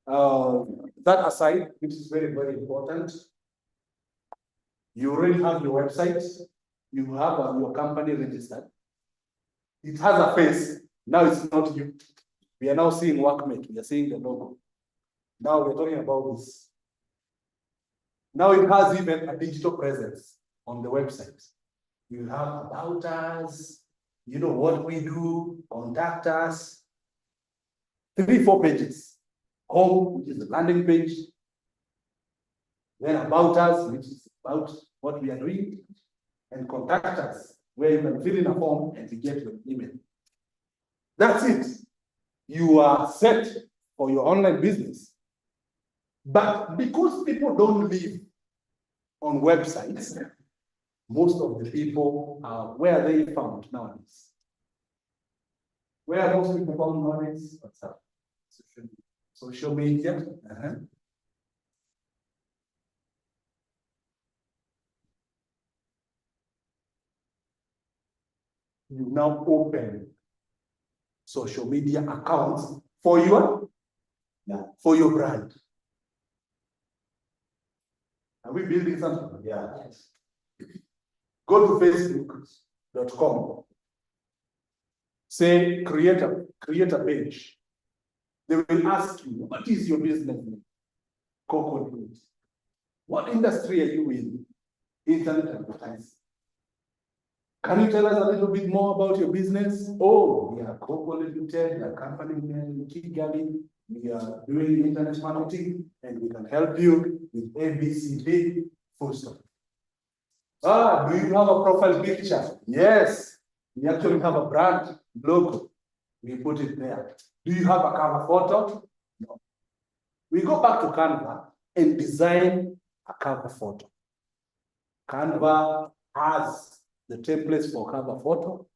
A: that aside, which is very, very important, you already have your website, you have your company registered. It has a face. Now it's not you. We are now seeing Workmate, we are seeing the logo. Now we're talking about this. Now it has even a digital presence on the website. You have about us, you know what we do, contact us. 3-4 pages. Home, which is the landing page. Then about us, which is about what we are doing. And contact us, where you can fill in a form and you get your email. That's it. You are set for your online business. But because people don't live on websites, most of the people are where they found nowadays. Where are most people found nowadays? What's up? Social media. You now open social media accounts for your brand. Are we building something?
C: Yeah. Yes.
A: Go to facebook.com. Say create a page. They will ask you, what is your business name? Cocoa Fruit. What industry are you in? Internet advertising. Can you tell us a little bit more about your business? Oh, we are Cocoa Limited, we are company in KIGALI, we are doing internet marketing, and we can help you with ABCD, full stop. Do you have a profile picture? Yes, we actually have a brand logo. We put it there. Do you have a cover photo? No. We go back to Canva and design a cover photo. Canva has the templates for cover photo.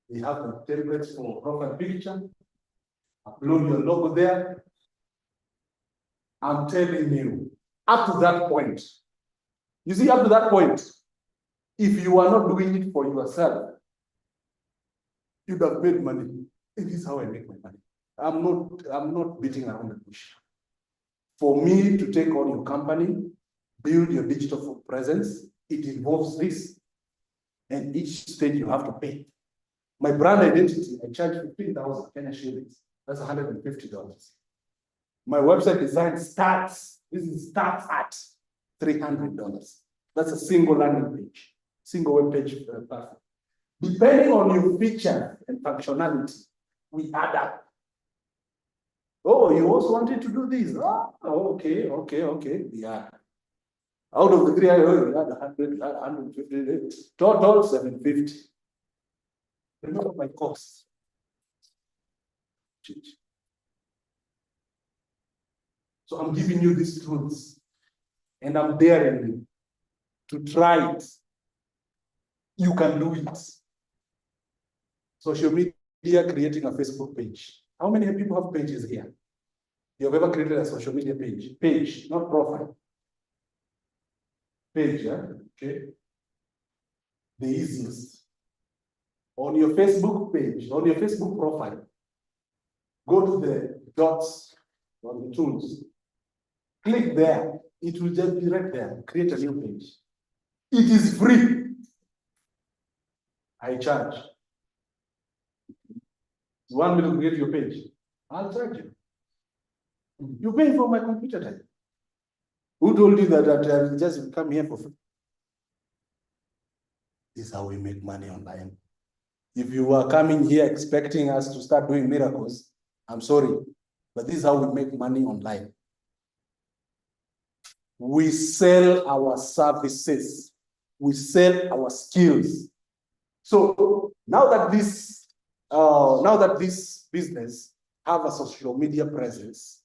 A: We have the templates for profile picture. Upload your logo there. I'm telling you, up to that point, you see, up to that point, if you are not doing it for yourself, you'd have made money. It is how I make my money. I'm not beating around the bush. For me to take on your company, build your digital presence, it involves this. And each stage you have to pay. My brand identity, I charge 15,000 Kenya shillings. That's $150. My website design starts at $300. That's a single landing page, single web page platform. Depending on your feature and functionality, we add up. Oh, you also wanted to do this? Oh, okay. Yeah. Out of the 300, we had 100, 150, total 750. Remember my cost. So I'm giving you these tools, and I'm daring you to try it. You can do it. Social media, creating a Facebook page. How many people have pages here? You have ever created a social media page? Page, not profile. Page, yeah? Okay. The easiest. On your Facebook page, on your Facebook profile, go to the dots on the tools. Click there. It will just be right there. Create a new page. It is free. I charge. You want me to create your page? I'll charge you. You pay for my computer time. Who told you that I'll just come here for free? This is how we make money online. If you are coming here expecting us to start doing miracles, I'm sorry, but this is how we make money online. We sell our services. We sell our skills. So now that this business have a social media presence,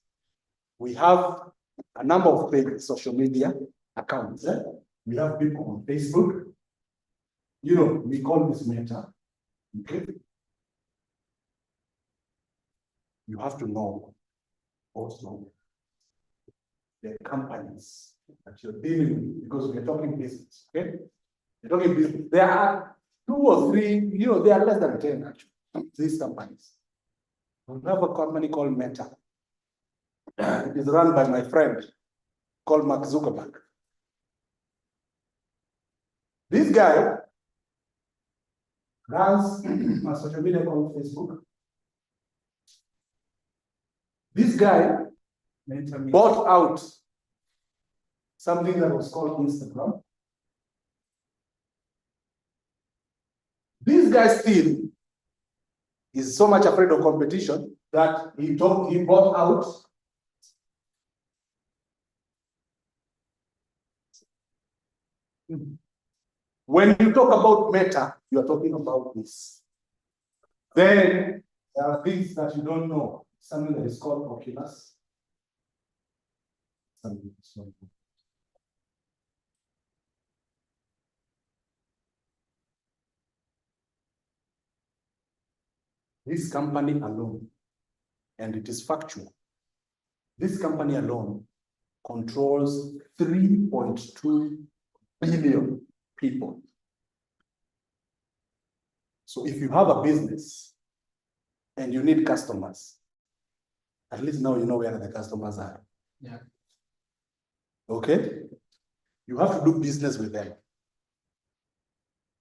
A: we have a number of paid social media accounts. We have people on Facebook. You know, we call this Meta. Okay. You have to know also the companies that you're dealing with, because we're talking business. Okay. We're talking business. There are 2 or 3, you know, there are less than 10 actually, these companies. We have a company called Meta. It is run by my friend called Mark Zuckerberg. This guy runs a social media called Facebook. This guy bought out something that was called Instagram. This guy still is so much afraid of competition that he bought out when you talk about Meta, you are talking about this. Then there are things that you don't know. Something that is called Oculus. This company alone, and it is factual, this company alone controls 3.2 billion people. So if you have a business and you need customers, at least now you know where the customers are.
B: Yeah.
A: Okay? You have to do business with them.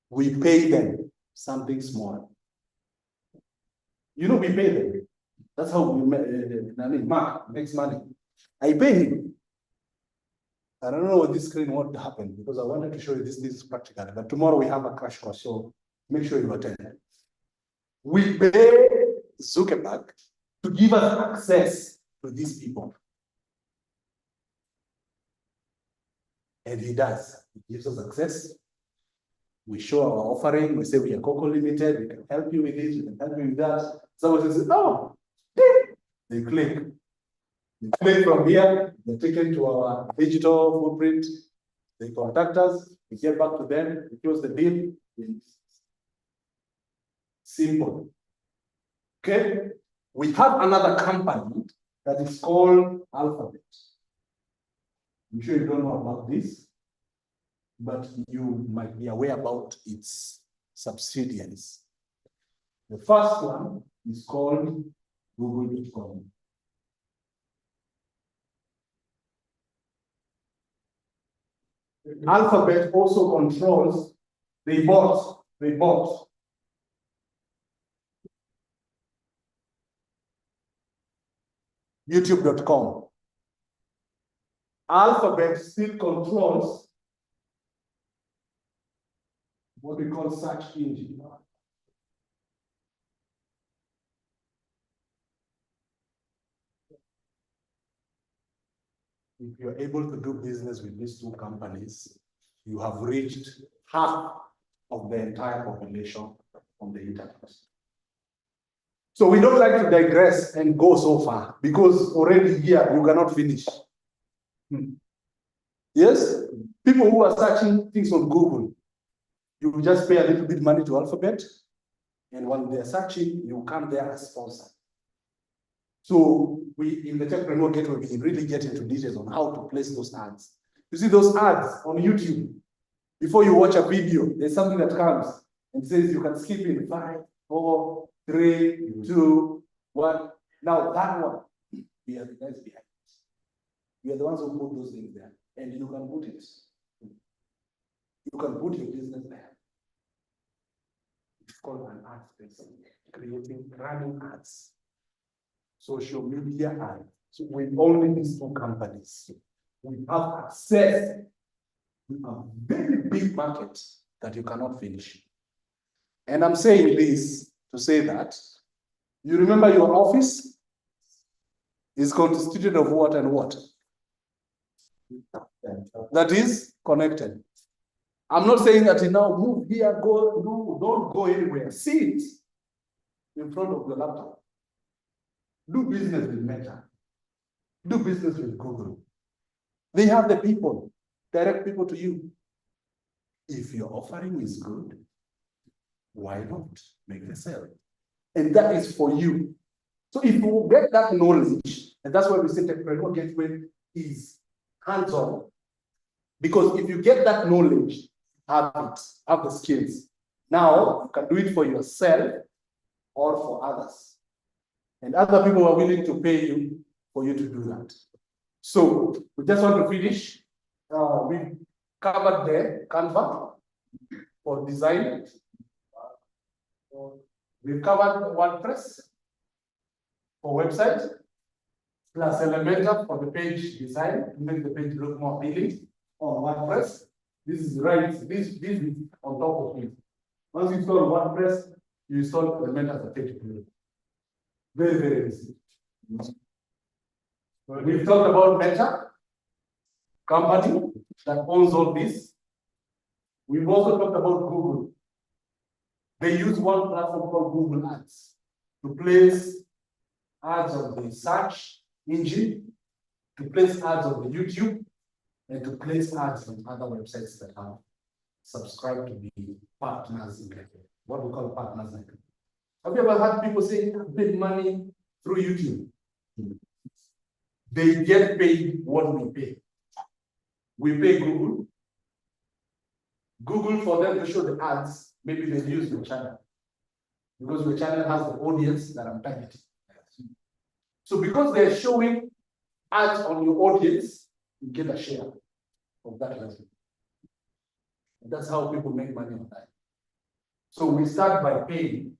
A: We pay them something small. You know, we pay them. That's how Mark makes money. I pay him. I don't know what this screen won't happen because I wanted to show you this is practical, but tomorrow we have a crash course, so make sure you attend. We pay Zuckerberg to give us access to these people. And he does. He gives us access. We show our offering. We say we are Coco Limited. We can help you with this. We can help you with that. Someone says, "Oh, they click. They click from here. They're taken to our digital footprint. They contact us. We get back to them. We close the deal. Simple. Okay. We have another company that is called Alphabet. I'm sure you don't know about this, but you might be aware about its subsidiaries. The first one is called Google.com. Alphabet also controls, they bought YouTube.com. Alphabet still controls what we call search engine. If you're able to do business with these two companies, you have reached half of the entire population on the internet. So we don't like to digress and go so far because already here you cannot finish. Yes? People who are searching things on Google, you just pay a little bit money to Alphabet, and when they're searching, you come there as sponsor. So we, in the Techpreneur Gateway, we really get into details on how to place those ads. You see those ads on YouTube, before you watch a video, there's something that comes and says you can skip in 5, 4, 3, 2, 1. Now that one, we are the guys behind it. We are the ones who put those things there, and you can put it. You can put your business there. It's called an ad space, creating running ads, social media ads. So with only these two companies, we have access to a very big market that you cannot finish. And I'm saying this to say that you remember your office is constituted of what and what? That is connected. I'm not saying that you now move here, go, no, don't go anywhere. Sit in front of the laptop. Do business with Meta. Do business with Google. They have the people, direct people to you. If your offering is good, why not make the sale? And that is for you. So if you get that knowledge, and that's why we say Techpreneur Gateway is hands-on. Because if you get that knowledge, have the skills. Now you can do it for yourself or for others. And other people are willing to pay you for you to do that. So we just want to finish. We covered the Canva for design. We've covered WordPress for website, plus Elementor for the page design, to make the page look more appealing on WordPress. This is right, this is on top of it. Once you install WordPress, you install Elementor as a page builder. Very, very easy. We've talked about Meta, company that owns all this. We've also talked about Google. They use one platform called Google Ads to place ads on the search engine, to place ads on the YouTube, and to place ads on other websites that have subscribed to be partners in what we call partners. Have you ever had people say, I paid money through YouTube? They get paid what we pay. We pay Google. Google, for them to show the ads, maybe they use your channel. Because your channel has the audience that I'm targeting. So because they're showing ads on your audience, you get a share of that revenue. And that's how people make money on that. So we start by paying.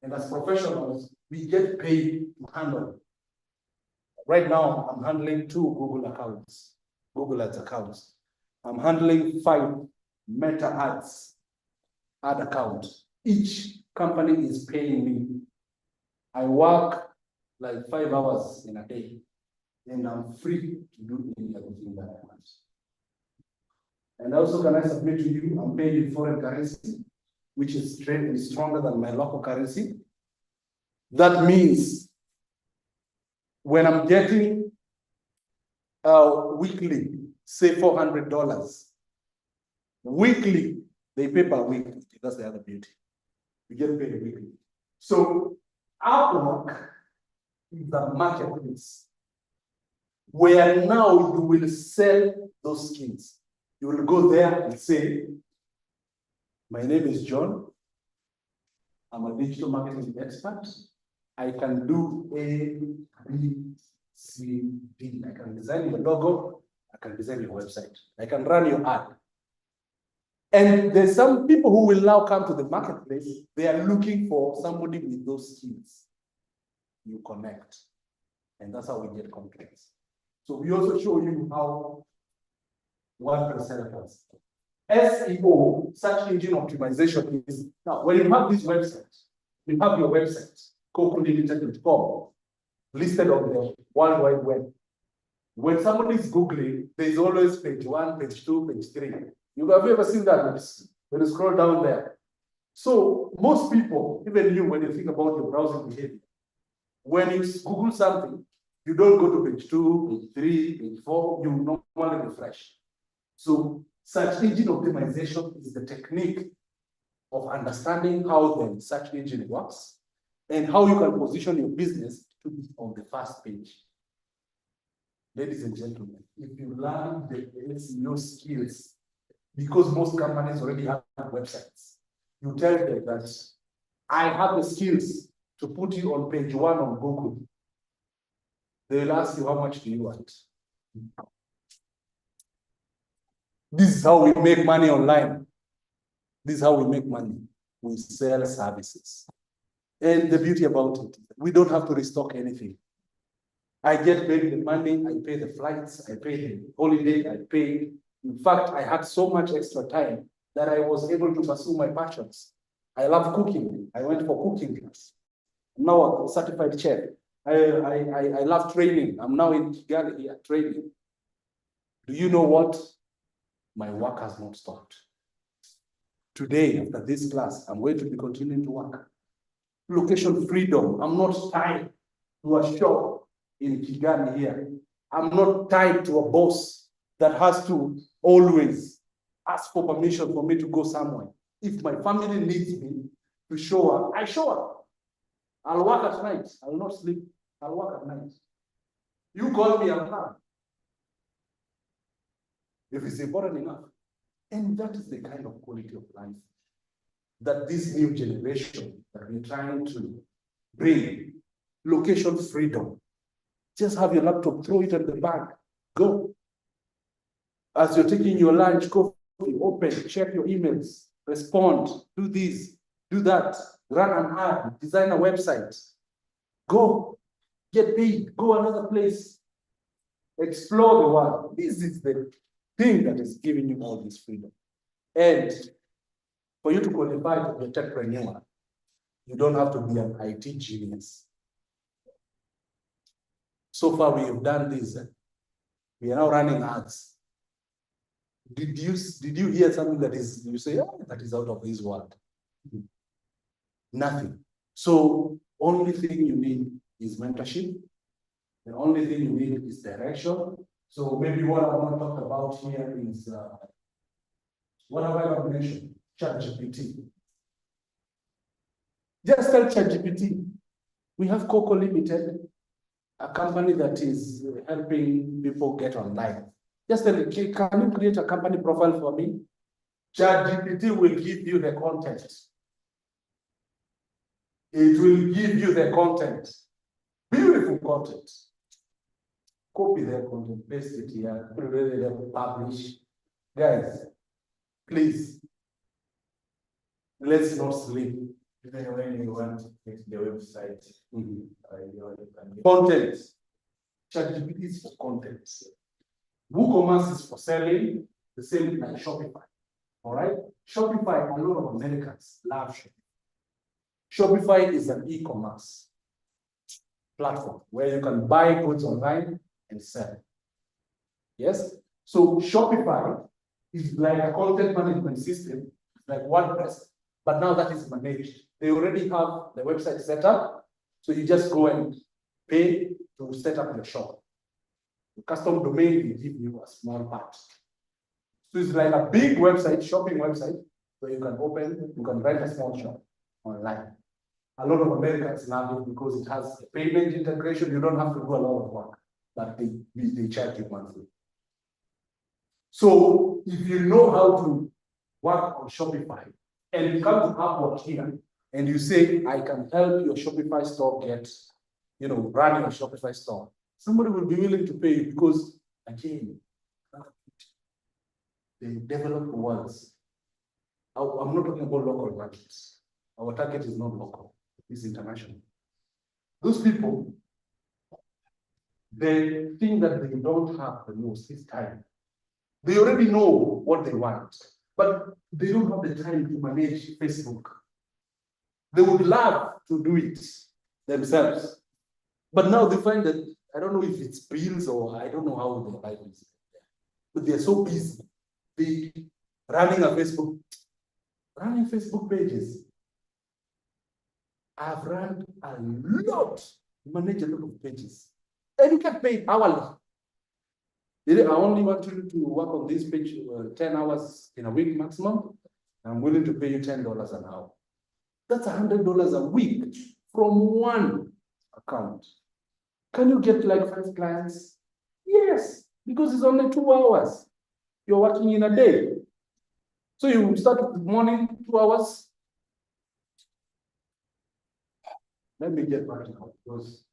A: And as professionals, we get paid to handle. Right now, I'm handling 2 Google accounts, Google Ads accounts. I'm handling 5 Meta Ads ad accounts. Each company is paying me. I work like 5 hours in a day, and I'm free to do anything that I want. And also, can I submit to you, I'm paid in foreign currency, which is stronger than my local currency. That means when I'm getting weekly, say $400, weekly, they pay per week. That's the other beauty. We get paid weekly. So Upwork is the marketplace where now you will sell those skills. You will go there and say, my name is John. I'm a digital marketing expert. I can do A, B, C, D. I can design your logo. I can design your website. I can run your ad. And there's some people who will now come to the marketplace. They are looking for somebody with those skills. You connect. And that's how we get contracts. So we also show you how WordPress helps. SEO, search engine optimization, is now when you have this website, you have your website, cocolimited.com, listed on the World Wide Web. When somebody is Googling, there's always page 1, page 2, page 3. Have you ever seen that when you scroll down there? So most people, even you, when you think about your browsing behavior, when you Google something, you don't go to page 2, page 3, page 4, you normally refresh. So search engine optimization is the technique of understanding how the search engine works and how you can position your business to be on the first page. Ladies and gentlemen, if you learn the SEO skills, because most companies already have websites, you tell them that I have the skills to put you on page 1 on Google. They will ask you, how much do you want? This is how we make money online. This is how we make money. We sell services. And the beauty about it, we don't have to restock anything. I get paid the money, I pay the flights, I pay the holiday, I pay. In fact, I had so much extra time that I was able to pursue my passions. I love cooking. I went for cooking class. I'm now a certified chef. I love training. I'm now in KIGALI here training. Do you know what? My work has not stopped. Today, after this class, I'm going to be continuing to work. Location freedom. I'm not tied to a shop in KIGALI here. I'm not tied to a boss that has to always ask for permission for me to go somewhere. If my family needs me to show up, I show up. I'll work at night. I'll not sleep. I'll work at night. You call me, I'll come. If it's important enough. And that is the kind of quality of life that this new generation that we're trying to bring location freedom. Just have your laptop, throw it in the bag, go. As you're taking your lunch, coffee, open, check your emails, respond, do this, do that, run an ad, design a website, go, get paid, go another place, explore the world. This is the thing that is giving you all this freedom. And for you to qualify to be a techpreneur, you don't have to be an IT genius. So far, we have done this. We are now running ads. Did you hear something that is, you say, oh, that is out of this world? Nothing. So only thing you need is mentorship. The only thing you need is direction. So maybe what I want to talk about here is what have I mentioned? ChatGPT. Just tell ChatGPT, we have Coco Limited, a company that is helping people get online. Just tell it, can you create a company profile for me? ChatGPT will give you the content. It will give you the content. Beautiful content. Copy their content, paste it here, publish. Guys, please, let's not sleep.
C: Even when you want to make the website,
A: Content. ChatGPT is for content. WooCommerce is for selling, the same like Shopify. All right? Shopify, a lot of Americans love Shopify. Shopify is an e-commerce platform where you can buy goods online and sell. Yes? So Shopify is like a content management system, like WordPress, but now that is managed. They already have the website set up, so you just go and pay to set up your shop. The custom domain will give you a small part. So it's like a big website, shopping website, where you can open, you can rent a small shop online. A lot of Americans love it because it has payment integration. You don't have to do a lot of work, but they charge you monthly. So if you know how to work on Shopify and you come to Upwork here and you say, I can help your Shopify store get, run your Shopify store, somebody will be willing to pay you because, again, they develop worlds. I'm not talking about local markets. Our target is not local, it's international. Those people, the thing that they don't have the most is time. They already know what they want, but they don't have the time to manage Facebook. They would love to do it themselves. But now they find that, I don't know if it's bills or I don't know how their life is, but they're so busy. They running Facebook pages. I've run a lot, manage a lot of pages. And you get paid hourly. I only want you to work on this page 10 hours in a week maximum. I'm willing to pay you $10 an hour. That's $100 a week from one account. Can you get like 5 clients? Yes, because it's only 2 hours. You're working in a day. So you start with the morning, 2 hours. Let me get practical because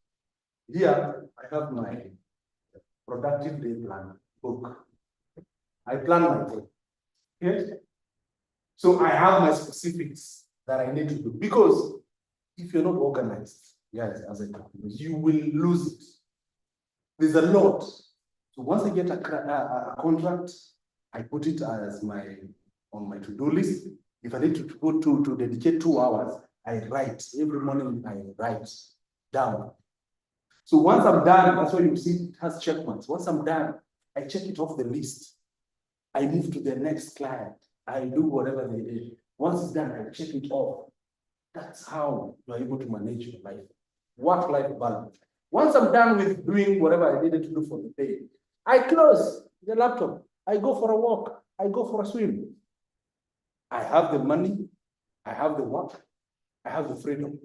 A: here I have my productive day plan book. I plan my day. Yes. So I have my specifics that I need to do because if you're not organized, guys, as a company, you will lose it. There's a lot. So once I get a contract, I put it as on my to-do list. If I need to dedicate 2 hours, I write. Every morning I write down. So once I'm done, that's why you see it has check marks. Once I'm done, I check it off the list. I move to the next client. I do whatever they did. Once it's done, I check it off. That's how you're able to manage your life. Work-life balance. Once I'm done with doing whatever I needed to do for the day, I close the laptop. I go for a walk. I go for a swim. I have the money. I have the work. I have the freedom.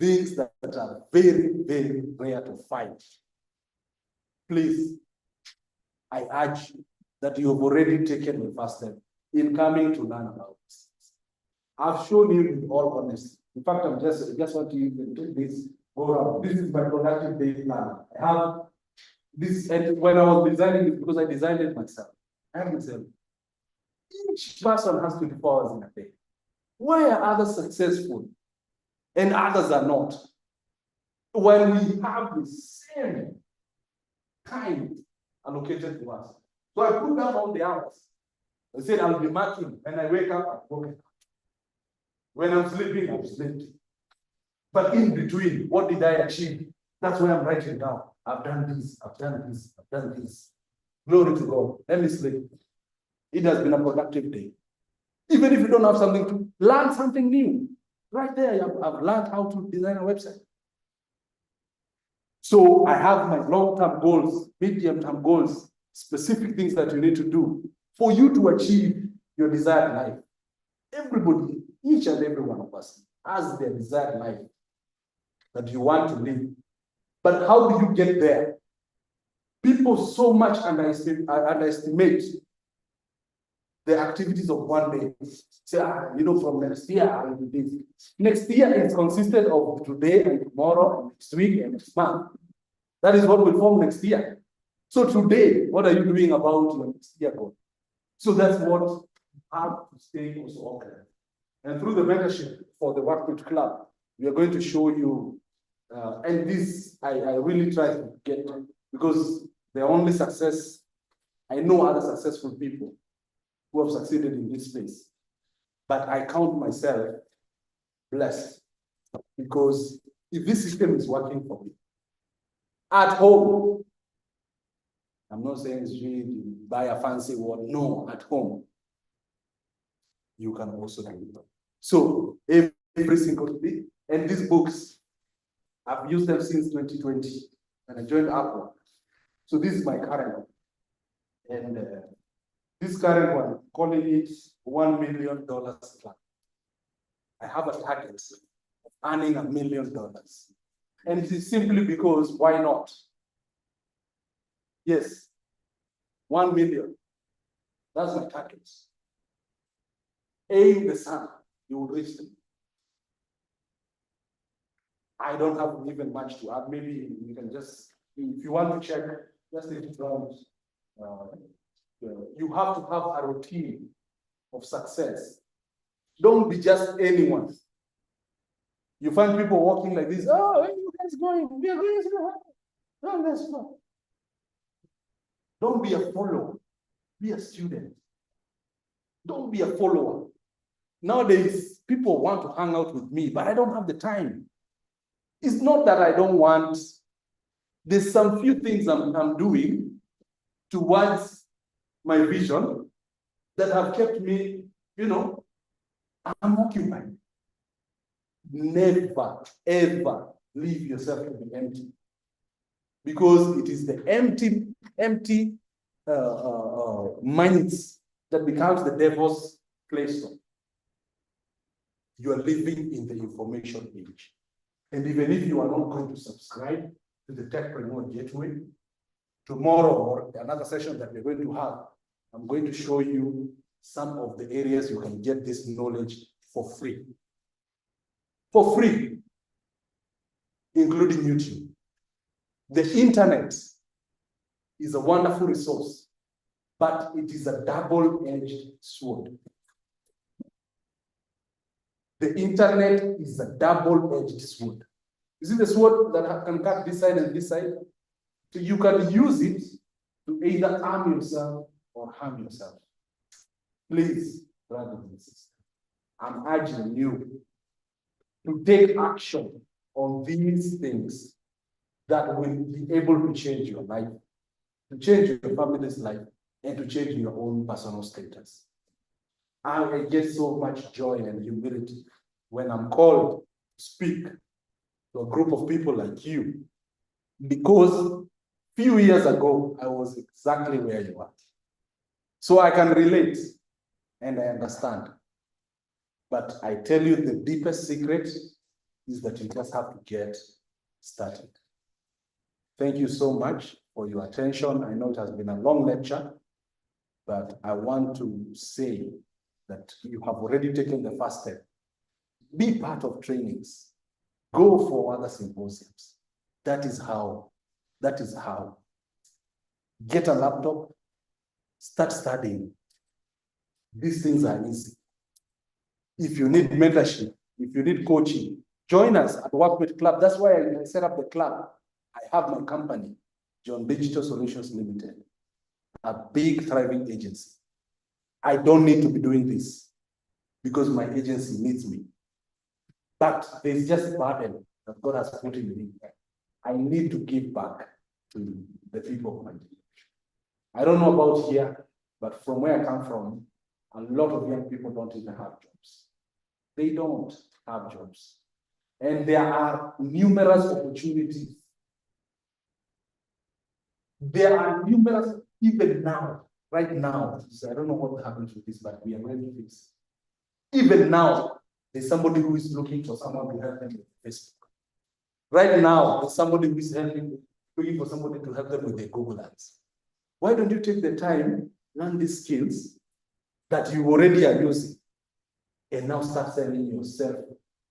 A: Things that are very, very rare to find. Please, I urge you that you have already taken the first step in coming to learn about this. I've shown you with all honesty. In fact, I just want you to take this go around. This is my productive day plan. I have this, and when I was designing it, because I designed it myself, I have myself. Each person has 24 hours in a day. Why are others successful and others are not? When we have the same time allocated to us. So I put down all the hours. I said I'll be marking. When I wake up, I'm working. When I'm sleeping, I'm sleeping. But in between, what did I achieve? That's why I'm writing down. I've done this, I've done this, I've done this. Glory to God. Let me sleep. It has been a productive day. Even if you don't have something to learn something new, right there, I've learned how to design a website. So I have my long-term goals, medium-term goals, specific things that you need to do for you to achieve your desired life. Everybody, each and every one of us has their desired life that you want to live. But how do you get there? People so much underestimate the activities of one day. Say, from next year, I will do this. Next year is consisted of today and tomorrow and next week and next month. That is what will form next year. So today, what are you doing about your next year goal? So that's what you have to stay also organized. And through the mentorship for the Workmate Club, we are going to show you, and this I really try to get, because the only success, I know other successful people who have succeeded in this space, but I count myself blessed, because if this system is working for me, at home, I'm not saying you buy a fancy one, no, at home, you can also do it. So every single day, and these books, I've used them since 2020, and I joined Apple. So this is my current one. And this current one, calling it $1 million plan. I have a target of earning $1 million. And it is simply because, why not? Yes, 1 million. That's my target. Aim the sun, you will reach them. I don't have even much to add. Maybe you can just, if you want to check, just take it down. You have to have a routine of success. Don't be just anyone. You find people walking like this. Oh, where are you guys going? We are going to no, let's go. Don't be a follower. Be a student. Don't be a follower. Nowadays, people want to hang out with me, but I don't have the time. It's not that I don't want. There's some few things I'm doing towards my vision that have kept me, I'm occupied. Never, ever leave yourself to be empty. Because it is the empty minds that becomes the devil's playground. You are living in the information age. And even if you are not going to subscribe to the Techpreneur Gateway, tomorrow or another session that we're going to have, I'm going to show you some of the areas you can get this knowledge for free. For free, including YouTube. The internet is a wonderful resource, but it is a double-edged sword. The internet is a double-edged sword. You see the sword that can cut this side and this side? So you can use it to either harm yourself or harm yourself. Please, brothers and sisters, I'm urging you to take action on these things that will be able to change your life, to change your family's life, and to change your own personal status. I get so much joy and humility when I'm called to speak to a group of people like you, because few years ago, I was exactly where you are. So I can relate and I understand. But I tell you, the deepest secret is that you just have to get started. Thank you so much for your attention. I know it has been a long lecture, but I want to say that you have already taken the first step. Be part of trainings. Go for other symposiums. That is how. Get a laptop, start studying. These things are easy. If you need mentorship, if you need coaching, join us at Workmate Club. That's why I set up the club. I have my company, John Digital Solutions Limited, a big thriving agency. I don't need to be doing this because my agency needs me. But there's just a burden that God has put in me. I need to give back to the people of my generation. I don't know about here, but from where I come from, a lot of young people don't even have jobs. They don't have jobs. And there are numerous opportunities. There are numerous, even now, right now. So I don't know what happens with this, but we are going to fix it. Even now, there's somebody who is looking for someone to help them with Facebook. Right now, there's somebody who is looking for somebody to help them with their Google Ads. Why don't you take the time, learn these skills that you already are using, and now start selling yourself,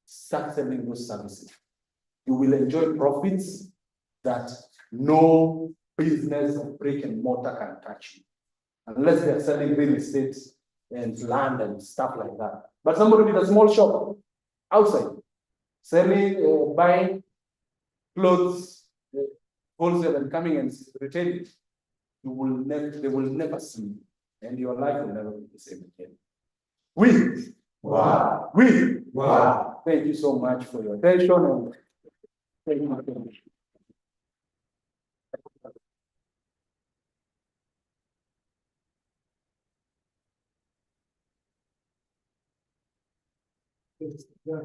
A: start selling those services. You will enjoy profits that no business of brick and mortar can touch you, unless they're selling real estate and land and stuff like that. But somebody with a small shop outside, selling, buying clothes, wholesale and coming and retailing, they will never see you, and your life will never be the same again. Wow. Thank you so much for your attention, and thank you very much.
B: Yeah.